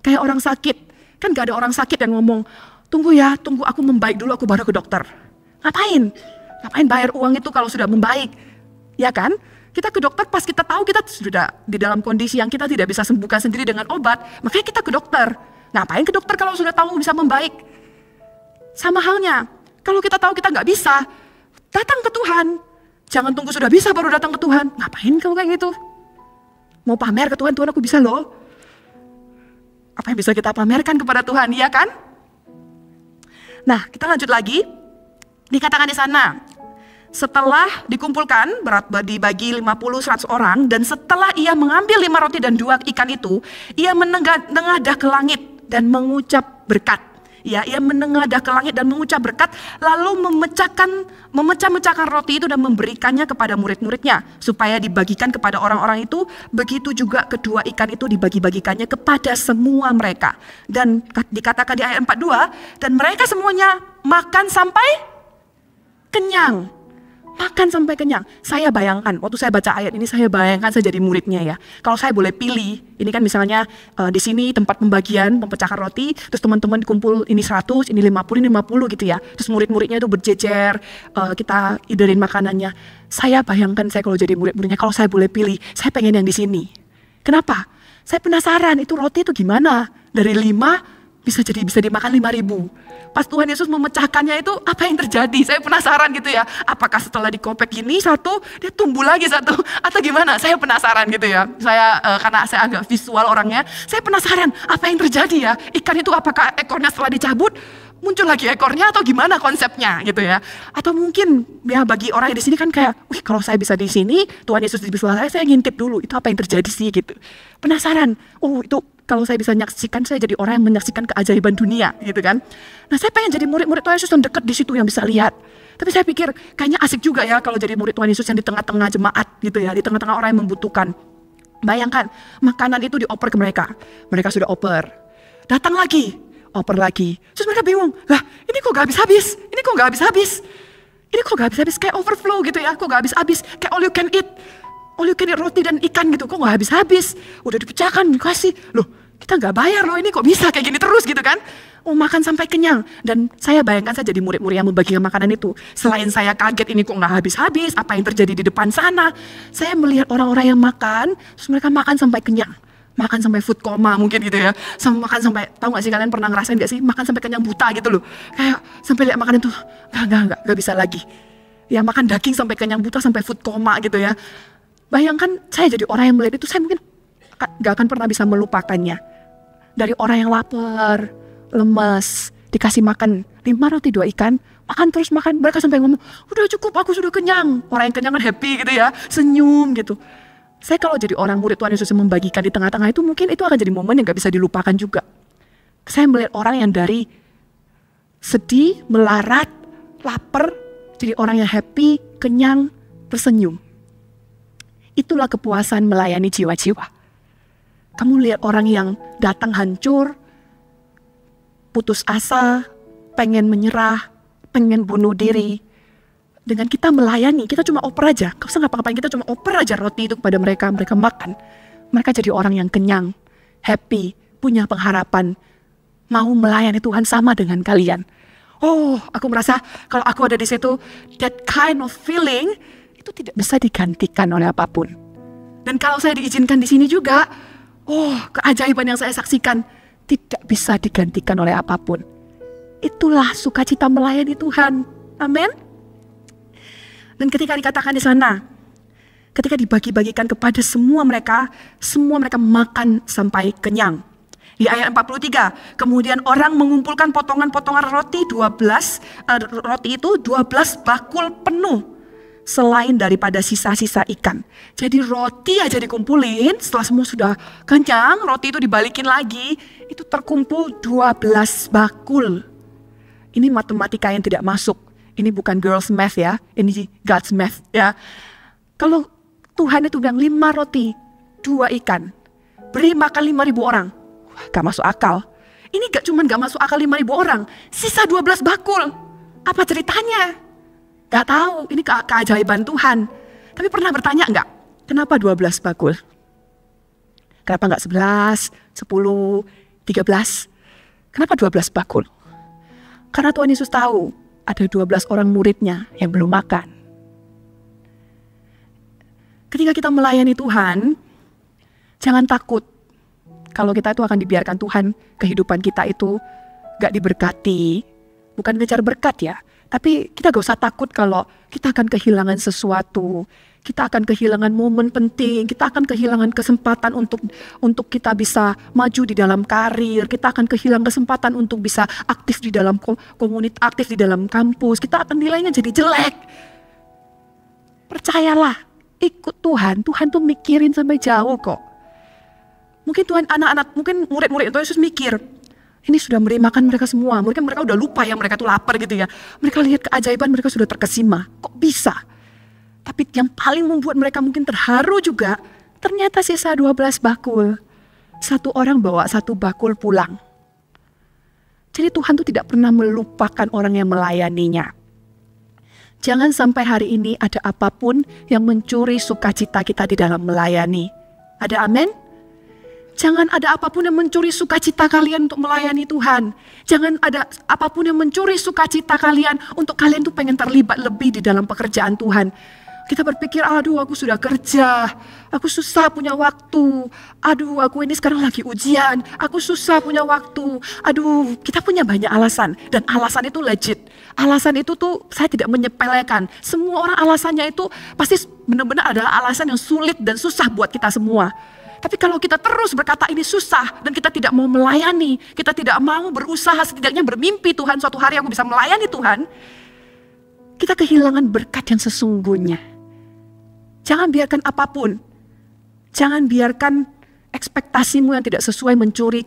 [SPEAKER 1] Kayak orang sakit, kan gak ada orang sakit yang ngomong, tunggu aku membaik dulu, aku baru ke dokter. Ngapain bayar uang itu kalau sudah membaik? Ya kan? Kita ke dokter pas kita tahu kita sudah di dalam kondisi yang kita tidak bisa sembuhkan sendiri dengan obat, makanya kita ke dokter. Ngapain ke dokter kalau sudah tahu bisa membaik? Sama halnya, kalau kita tahu kita nggak bisa, Datang ke Tuhan. Jangan tunggu sudah bisa baru datang ke Tuhan. Ngapain kalau kayak gitu? Mau pamer ke Tuhan, Tuhan aku bisa loh. Apa yang bisa kita pamerkan kepada Tuhan, iya kan? Nah, kita lanjut lagi. Dikatakan di sana, setelah dikumpulkan, dibagi 50-100 orang, dan setelah ia mengambil 5 roti dan 2 ikan itu, ia menengadah ke langit dan mengucap berkat. Ya, ia menengadah ke langit dan mengucap berkat, lalu memecah-mecahkan roti itu dan memberikannya kepada murid-muridnya, supaya dibagikan kepada orang-orang itu. Begitu juga kedua ikan itu dibagi-bagikannya kepada semua mereka. Dan dikatakan di ayat 42, dan mereka semuanya makan sampai kenyang. Makan sampai kenyang. Saya bayangkan, waktu saya baca ayat ini, saya bayangkan saya jadi muridnya ya. Kalau saya boleh pilih, ini kan misalnya di sini tempat pembagian, pemecahan roti, terus teman-teman kumpul ini 100, ini 50, ini 50 gitu ya. Terus murid-muridnya itu berjejer, kita iderin makanannya. Saya bayangkan saya kalau jadi murid-muridnya, kalau saya boleh pilih, saya pengen yang di sini. Kenapa? Saya penasaran, itu roti itu gimana? Dari 5 bisa dimakan 5.000. Pas Tuhan Yesus memecahkannya itu, apa yang terjadi? Saya penasaran gitu ya. Apakah setelah dikopek gini satu, dia tumbuh lagi satu, atau gimana? Saya penasaran gitu ya. Saya karena saya agak visual orangnya, saya penasaran apa yang terjadi ya. Ikan itu apakah ekornya setelah dicabut muncul lagi ekornya atau gimana konsepnya gitu ya? Atau mungkin ya bagi orang yang di sini kan kayak, wih kalau saya bisa di sini, Tuhan Yesus di sebelah saya ngintip dulu. Itu apa yang terjadi sih gitu? Penasaran. Oh itu. Kalau saya bisa menyaksikan, saya jadi orang yang menyaksikan keajaiban dunia, gitu kan. Nah, saya pengen jadi murid-murid Tuhan Yesus yang dekat di situ, yang bisa lihat. Tapi saya pikir, kayaknya asik juga ya kalau jadi murid Tuhan Yesus yang di tengah-tengah jemaat, gitu ya, di tengah-tengah orang yang membutuhkan. Bayangkan, makanan itu dioper ke mereka. Mereka sudah oper. Datang lagi, oper lagi. Terus mereka bingung, lah ini kok gak habis-habis? Ini kok gak habis-habis? Ini kok gak habis-habis? Kayak overflow gitu ya, kok gak habis-habis? Kayak all you can eat. All you can eat roti dan ikan gitu, kok gak habis-habis? Udah dipecahkan, dikasih. Loh, kita gak bayar loh, ini kok bisa kayak gini terus gitu kan? Oh, makan sampai kenyang. Dan saya bayangkan saya jadi murid-murid yang membagikan makanan itu. Selain saya kaget ini kok gak habis-habis, apa yang terjadi di depan sana. Saya melihat orang-orang yang makan, terus mereka makan sampai kenyang. Makan sampai food coma mungkin gitu ya. Makan sampai, tahu gak sih kalian pernah ngerasain gak sih? Makan sampai kenyang buta gitu loh. Kayak sampai lihat makanan itu, gak bisa lagi. Ya makan daging sampai kenyang buta, sampai food coma gitu ya. Bayangkan saya jadi orang yang melihat itu, saya mungkin gak akan pernah bisa melupakannya. Dari orang yang lapar, lemas, dikasih makan 5 roti 2 ikan, makan terus makan, mereka sampai ngomong, udah cukup, aku sudah kenyang. Orang yang kenyang kan happy gitu ya, senyum gitu. Saya kalau jadi orang murid Tuhan Yesus yang membagikan di tengah-tengah itu, mungkin itu akan jadi momen yang gak bisa dilupakan juga. Saya melihat orang yang dari sedih, melarat, lapar, jadi orang yang happy, kenyang, tersenyum. Itulah kepuasan melayani jiwa-jiwa. Kamu lihat orang yang datang hancur, putus asa, pengen menyerah, pengen bunuh diri. Dengan kita melayani, kita cuma oper aja. Gak usah ngapa-ngapain, kita cuma oper aja roti itu kepada mereka. Mereka makan. Mereka jadi orang yang kenyang, happy, punya pengharapan, mau melayani Tuhan sama dengan kalian. Oh, aku merasa kalau aku ada di situ, that kind of feeling itu tidak bisa digantikan oleh apapun. Dan kalau saya diizinkan di sini juga, oh, keajaiban yang saya saksikan tidak bisa digantikan oleh apapun. Itulah sukacita melayani Tuhan. Amin. Dan ketika dikatakan di sana, ketika dibagi-bagikan kepada semua mereka makan sampai kenyang. Di ayat 43, kemudian orang mengumpulkan potongan-potongan roti 12, roti itu 12 bakul penuh. Selain daripada sisa-sisa ikan. Jadi roti aja dikumpulin, setelah semua sudah kenyang, roti itu dibalikin lagi, itu terkumpul 12 bakul. Ini matematika yang tidak masuk. Ini bukan girls math ya, ini God's math ya. Kalau Tuhan itu bilang 5 roti, 2 ikan, beri makan 5.000 orang. Wah, gak masuk akal. Ini gak masuk akal 5.000 orang, sisa 12 bakul. Apa ceritanya? Gak tahu, ini keajaiban Tuhan. Tapi pernah bertanya enggak? Kenapa 12 bakul? Kenapa enggak 11, 10, 13? Kenapa 12 bakul? Karena Tuhan Yesus tahu ada 12 orang muridnya yang belum makan. Ketika kita melayani Tuhan, jangan takut kalau kita itu akan dibiarkan Tuhan, kehidupan kita itu gak diberkati. Bukan ngejar berkat ya, Tapi kita gak usah takut kalau kita akan kehilangan sesuatu. Kita akan kehilangan momen penting, kita akan kehilangan kesempatan untuk kita bisa maju di dalam karir, kita akan kehilangan kesempatan untuk bisa aktif di dalam komunitas, aktif di dalam kampus, kita akan nilainya jadi jelek. Percayalah, ikut Tuhan, Tuhan tuh mikirin sampai jauh kok. Mungkin Tuhan mungkin murid-murid Tuhan Yesus mikir, ini sudah memberi makan mereka semua, mungkin mereka udah lupa ya mereka tuh lapar gitu ya. Mereka lihat keajaiban, mereka sudah terkesima, kok bisa? Tapi yang paling membuat mereka mungkin terharu juga, ternyata sisa 12 bakul. Satu orang bawa satu bakul pulang. Jadi Tuhan tuh tidak pernah melupakan orang yang melayaninya. Jangan sampai hari ini ada apapun yang mencuri sukacita kita di dalam melayani. Ada amin? Jangan ada apapun yang mencuri sukacita kalian untuk melayani Tuhan. Jangan ada apapun yang mencuri sukacita kalian untuk kalian tuh pengen terlibat lebih di dalam pekerjaan Tuhan. Kita berpikir, aduh aku sudah kerja, aku susah punya waktu, aduh aku ini sekarang lagi ujian, aku susah punya waktu, aduh kita punya banyak alasan. Dan alasan itu legit, alasan itu tuh saya tidak menyepelekan. Semua orang alasannya itu pasti benar-benar adalah alasan yang sulit dan susah buat kita semua. Tapi kalau kita terus berkata ini susah dan kita tidak mau melayani, kita tidak mau berusaha setidaknya bermimpi Tuhan suatu hari aku bisa melayani Tuhan, kita kehilangan berkat yang sesungguhnya. Jangan biarkan apapun, jangan biarkan ekspektasimu yang tidak sesuai mencuri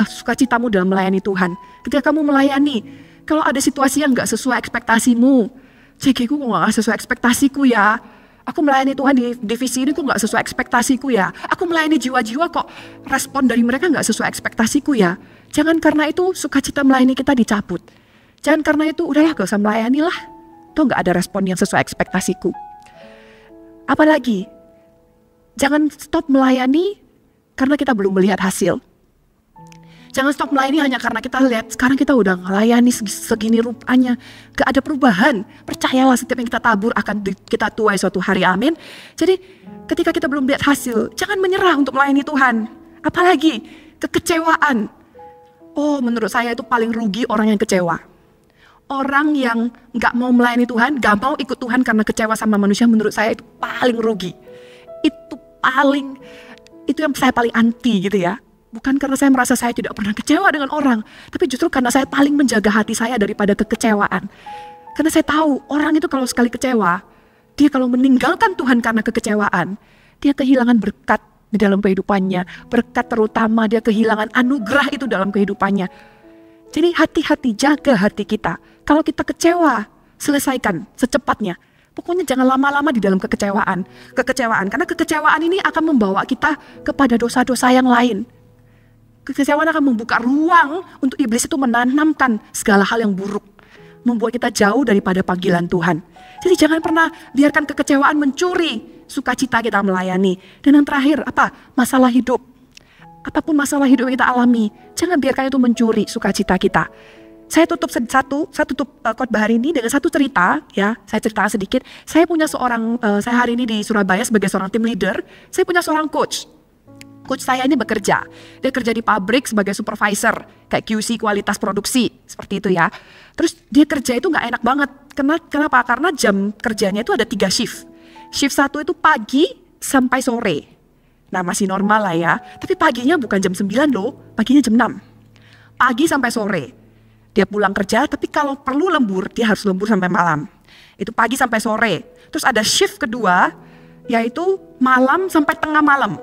[SPEAKER 1] sukacitamu dalam melayani Tuhan. Ketika kamu melayani, kalau ada situasi yang gak sesuai ekspektasimu, CG-ku kok gak sesuai ekspektasiku ya, aku melayani Tuhan di divisi ini kok gak sesuai ekspektasiku ya, aku melayani jiwa-jiwa kok respon dari mereka gak sesuai ekspektasiku ya. Jangan karena itu sukacita melayani kita dicabut. Jangan karena itu udah ya gak usah melayani lah, toh gak ada respon yang sesuai ekspektasiku. Apalagi, jangan stop melayani karena kita belum melihat hasil. Jangan stop melayani hanya karena kita lihat sekarang kita udah melayani segini rupanya. Gak ada perubahan. Percayalah setiap yang kita tabur akan kita tuai suatu hari, amin. Jadi ketika kita belum lihat hasil, jangan menyerah untuk melayani Tuhan. Apalagi kekecewaan. Oh, menurut saya itu paling rugi orang yang kecewa. Orang yang gak mau melayani Tuhan, gak mau ikut Tuhan karena kecewa sama manusia, menurut saya itu paling rugi. Itu yang saya paling anti gitu ya. Bukan karena saya merasa saya tidak pernah kecewa dengan orang, tapi justru karena saya paling menjaga hati saya daripada kekecewaan. Karena saya tahu orang itu kalau sekali kecewa, dia kalau meninggalkan Tuhan karena kekecewaan, dia kehilangan berkat di dalam kehidupannya. Berkat terutama dia kehilangan anugerah itu dalam kehidupannya. Jadi hati-hati, jaga hati kita. Kalau kita kecewa, selesaikan secepatnya. Pokoknya jangan lama-lama di dalam kekecewaan. Karena kekecewaan ini akan membawa kita kepada dosa-dosa yang lain. Kekecewaan akan membuka ruang untuk iblis itu menanamkan segala hal yang buruk. Membuat kita jauh daripada panggilan Tuhan. Jadi jangan pernah biarkan kekecewaan mencuri sukacita kita melayani. Dan yang terakhir, masalah hidup. Apapun masalah hidup yang kita alami, jangan biarkan itu mencuri sukacita kita. Saya tutup khotbah hari ini dengan satu cerita, ya. Saya cerita sedikit. Saya punya saya hari ini di Surabaya sebagai seorang team leader. Saya punya seorang coach. Coach saya ini bekerja. Dia kerja di pabrik sebagai supervisor, kayak QC kualitas produksi, seperti itu ya. Terus dia kerja itu nggak enak banget. Kenapa? Karena jam kerjanya itu ada 3 shift. Shift 1 itu pagi sampai sore. Nah masih normal lah ya, tapi paginya bukan jam 9 loh, paginya jam 6. Pagi sampai sore, dia pulang kerja, tapi kalau perlu lembur, dia harus lembur sampai malam. Itu pagi sampai sore. Terus ada shift kedua, yaitu malam sampai tengah malam.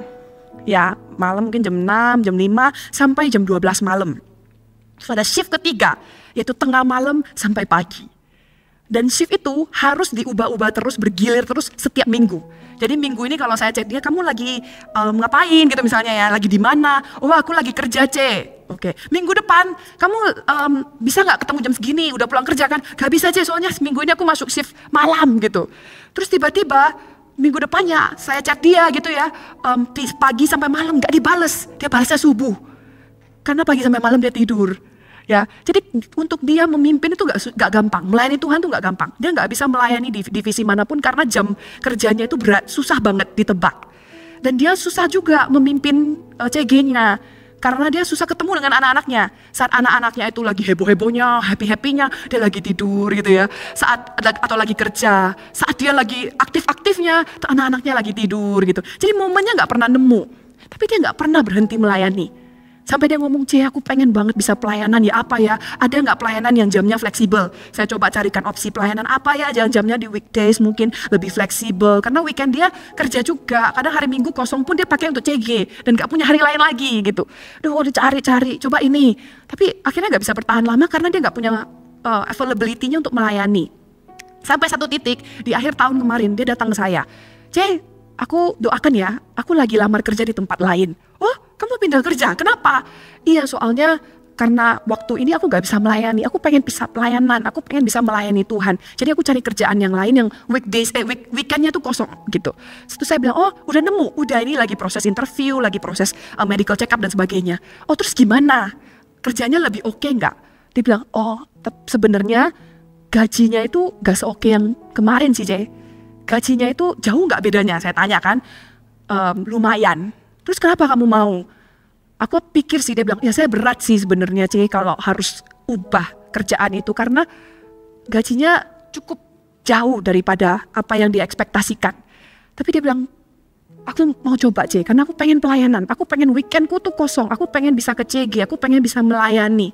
[SPEAKER 1] Ya, malam mungkin jam 6, jam 5, sampai jam 12 malam. Terus ada shift ketiga, yaitu tengah malam sampai pagi. Dan shift itu harus diubah-ubah terus, bergilir terus setiap minggu. Jadi minggu ini kalau saya chat dia, kamu lagi ngapain gitu misalnya ya, lagi di mana? Oh aku lagi kerja Oke. Minggu depan kamu bisa nggak ketemu jam segini? Udah pulang kerja kan? Gak bisa soalnya minggu ini aku masuk shift malam gitu. Terus tiba-tiba minggu depannya saya chat dia gitu ya, pagi sampai malam nggak dibales, dia balasnya subuh. Karena pagi sampai malam dia tidur. Ya, jadi untuk dia memimpin itu gak gampang, melayani Tuhan itu gak gampang. Dia gak bisa melayani di divisi manapun karena jam kerjanya itu berat, susah banget ditebak. Dan dia susah juga memimpin CG-nya Karena dia susah ketemu dengan anak-anaknya. Saat anak-anaknya itu lagi heboh-hebohnya, happy-happynya, dia lagi tidur gitu ya. Atau lagi kerja, saat dia lagi aktif-aktifnya, anak-anaknya lagi tidur gitu. Jadi momennya nggak pernah nemu. Tapi dia nggak pernah berhenti melayani. Sampai dia ngomong, aku pengen banget bisa pelayanan, ya apa ya? Ada nggak pelayanan yang jamnya fleksibel? Saya coba carikan opsi pelayanan apa ya, jamnya di weekdays mungkin lebih fleksibel. Karena weekend dia kerja juga, kadang hari Minggu kosong pun dia pakai untuk CG, dan nggak punya hari lain lagi gitu. Udah cari, coba ini. Tapi akhirnya nggak bisa bertahan lama karena dia nggak punya availability-nya untuk melayani. Sampai satu titik, di akhir tahun kemarin dia datang ke saya. Aku doakan ya, aku lagi lamar kerja di tempat lain. Oh, kamu pindah kerja, kenapa? Iya, soalnya karena waktu ini aku gak bisa melayani, aku pengen bisa pelayanan, aku pengen bisa melayani Tuhan. Jadi aku cari kerjaan yang lain yang weekendnya tuh kosong gitu. Terus saya bilang, oh udah nemu, udah ini lagi proses interview, lagi proses medical check up dan sebagainya. Oh terus gimana? Kerjanya lebih oke nggak? Dia bilang, oh sebenarnya gajinya itu gak se-oke yang kemarin sih, Gajinya itu jauh nggak bedanya? Saya tanya kan, lumayan. Terus kenapa kamu mau? Aku pikir sih, dia bilang, ya saya berat sih sebenarnya kalau harus ubah kerjaan itu. Karena gajinya cukup jauh daripada apa yang dia ekspektasikan. Tapi dia bilang, aku mau coba karena aku pengen pelayanan. Aku pengen weekendku tuh kosong, aku pengen bisa ke CG, aku pengen bisa melayani.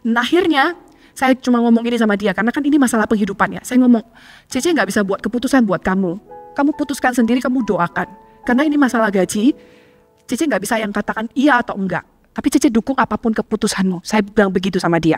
[SPEAKER 1] Nah akhirnya, saya cuma ngomong ini sama dia, karena kan ini masalah penghidupan ya. Saya ngomong, Cece nggak bisa buat keputusan buat kamu. Kamu putuskan sendiri, kamu doakan. Karena ini masalah gaji, Cece nggak bisa yang katakan iya atau enggak. Tapi Cece dukung apapun keputusanmu. Saya bilang begitu sama dia.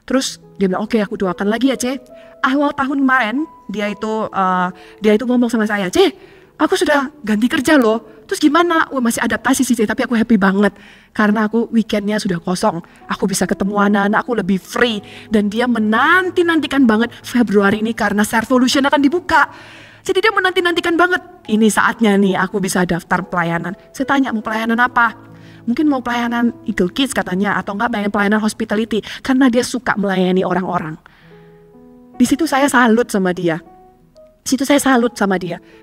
[SPEAKER 1] Terus dia bilang, oke, aku doakan lagi ya, Ce. Awal tahun kemarin, dia itu ngomong sama saya, Ce, aku sudah ganti kerja loh. Terus gimana? Masih adaptasi sih, tapi aku happy banget. Karena aku weekendnya sudah kosong. Aku bisa ketemu anak-anak, aku lebih free. Dan dia menanti-nantikan banget Februari ini karena Servolution akan dibuka. Jadi dia menanti-nantikan banget. Ini saatnya nih aku bisa daftar pelayanan. Saya tanya, mau pelayanan apa? Mungkin mau pelayanan Eagle Kids katanya. Atau enggak pengen pelayanan hospitality. Karena dia suka melayani orang-orang. Di situ saya salut sama dia.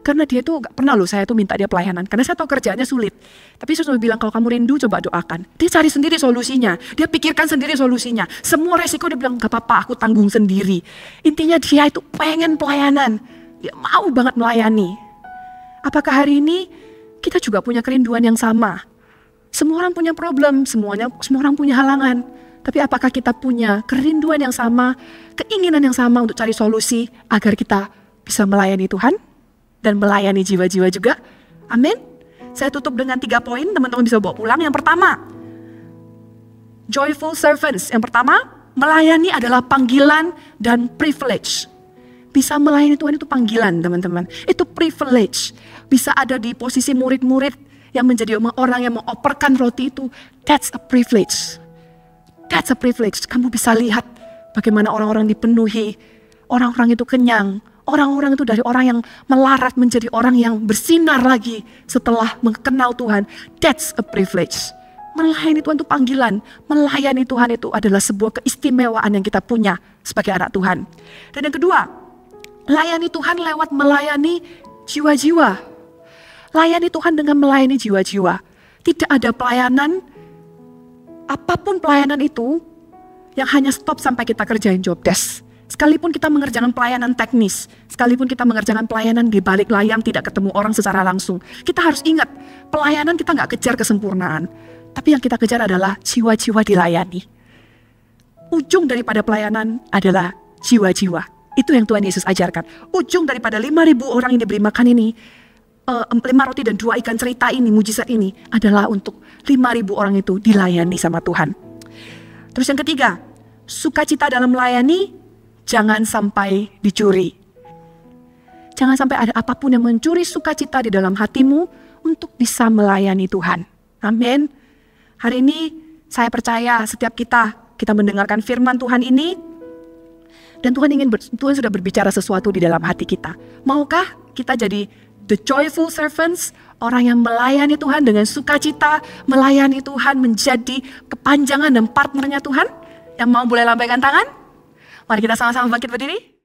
[SPEAKER 1] Karena dia tuh gak pernah loh saya tuh minta dia pelayanan, karena saya tahu kerjaannya sulit. Tapi saya bilang, kalau kamu rindu coba doakan. Dia cari sendiri solusinya, dia pikirkan sendiri solusinya. Semua resiko dia bilang, gak apa-apa, aku tanggung sendiri. Intinya dia itu pengen pelayanan, dia mau banget melayani. Apakah hari ini kita juga punya kerinduan yang sama? Semua orang punya problem, semua orang punya halangan. Tapi apakah kita punya kerinduan yang sama, keinginan yang sama untuk cari solusi agar kita bisa melayani Tuhan dan melayani jiwa-jiwa juga. Amin. Saya tutup dengan 3 poin, teman-teman bisa bawa pulang. Yang pertama, joyful servants. Yang pertama, melayani adalah panggilan dan privilege. Bisa melayani Tuhan itu panggilan, teman-teman. Itu privilege. Bisa ada di posisi murid-murid yang menjadi orang yang mengoperkan roti itu. That's a privilege. That's a privilege. Kamu bisa lihat bagaimana orang-orang dipenuhi, orang-orang itu kenyang. Orang-orang itu dari orang yang melarat menjadi orang yang bersinar lagi setelah mengenal Tuhan. That's a privilege. Melayani Tuhan itu panggilan. Melayani Tuhan itu adalah sebuah keistimewaan yang kita punya sebagai anak Tuhan. Dan yang kedua, layani Tuhan lewat melayani jiwa-jiwa. Layani Tuhan dengan melayani jiwa-jiwa. Tidak ada pelayanan, apapun pelayanan itu, yang hanya stop sampai kita kerjain job desk. Sekalipun kita mengerjakan pelayanan teknis, sekalipun kita mengerjakan pelayanan di balik layar tidak ketemu orang secara langsung, kita harus ingat, pelayanan kita nggak kejar kesempurnaan, tapi yang kita kejar adalah jiwa-jiwa dilayani. Ujung daripada pelayanan adalah jiwa-jiwa. Itu yang Tuhan Yesus ajarkan. Ujung daripada 5.000 orang yang diberi makan ini, 5 roti dan 2 ikan cerita ini, mujizat ini, adalah untuk 5.000 orang itu dilayani sama Tuhan. Terus yang ketiga, sukacita dalam melayani jangan sampai dicuri. Jangan sampai ada apapun yang mencuri sukacita di dalam hatimu untuk bisa melayani Tuhan. Amin. Hari ini saya percaya setiap kita mendengarkan firman Tuhan ini, dan Tuhan sudah berbicara sesuatu di dalam hati kita. Maukah kita jadi the joyful servants, orang yang melayani Tuhan dengan sukacita, melayani Tuhan menjadi kepanjangan dan partnernya Tuhan? Yang mau boleh lambaikan tangan? Mari kita sama-sama bangkit berdiri.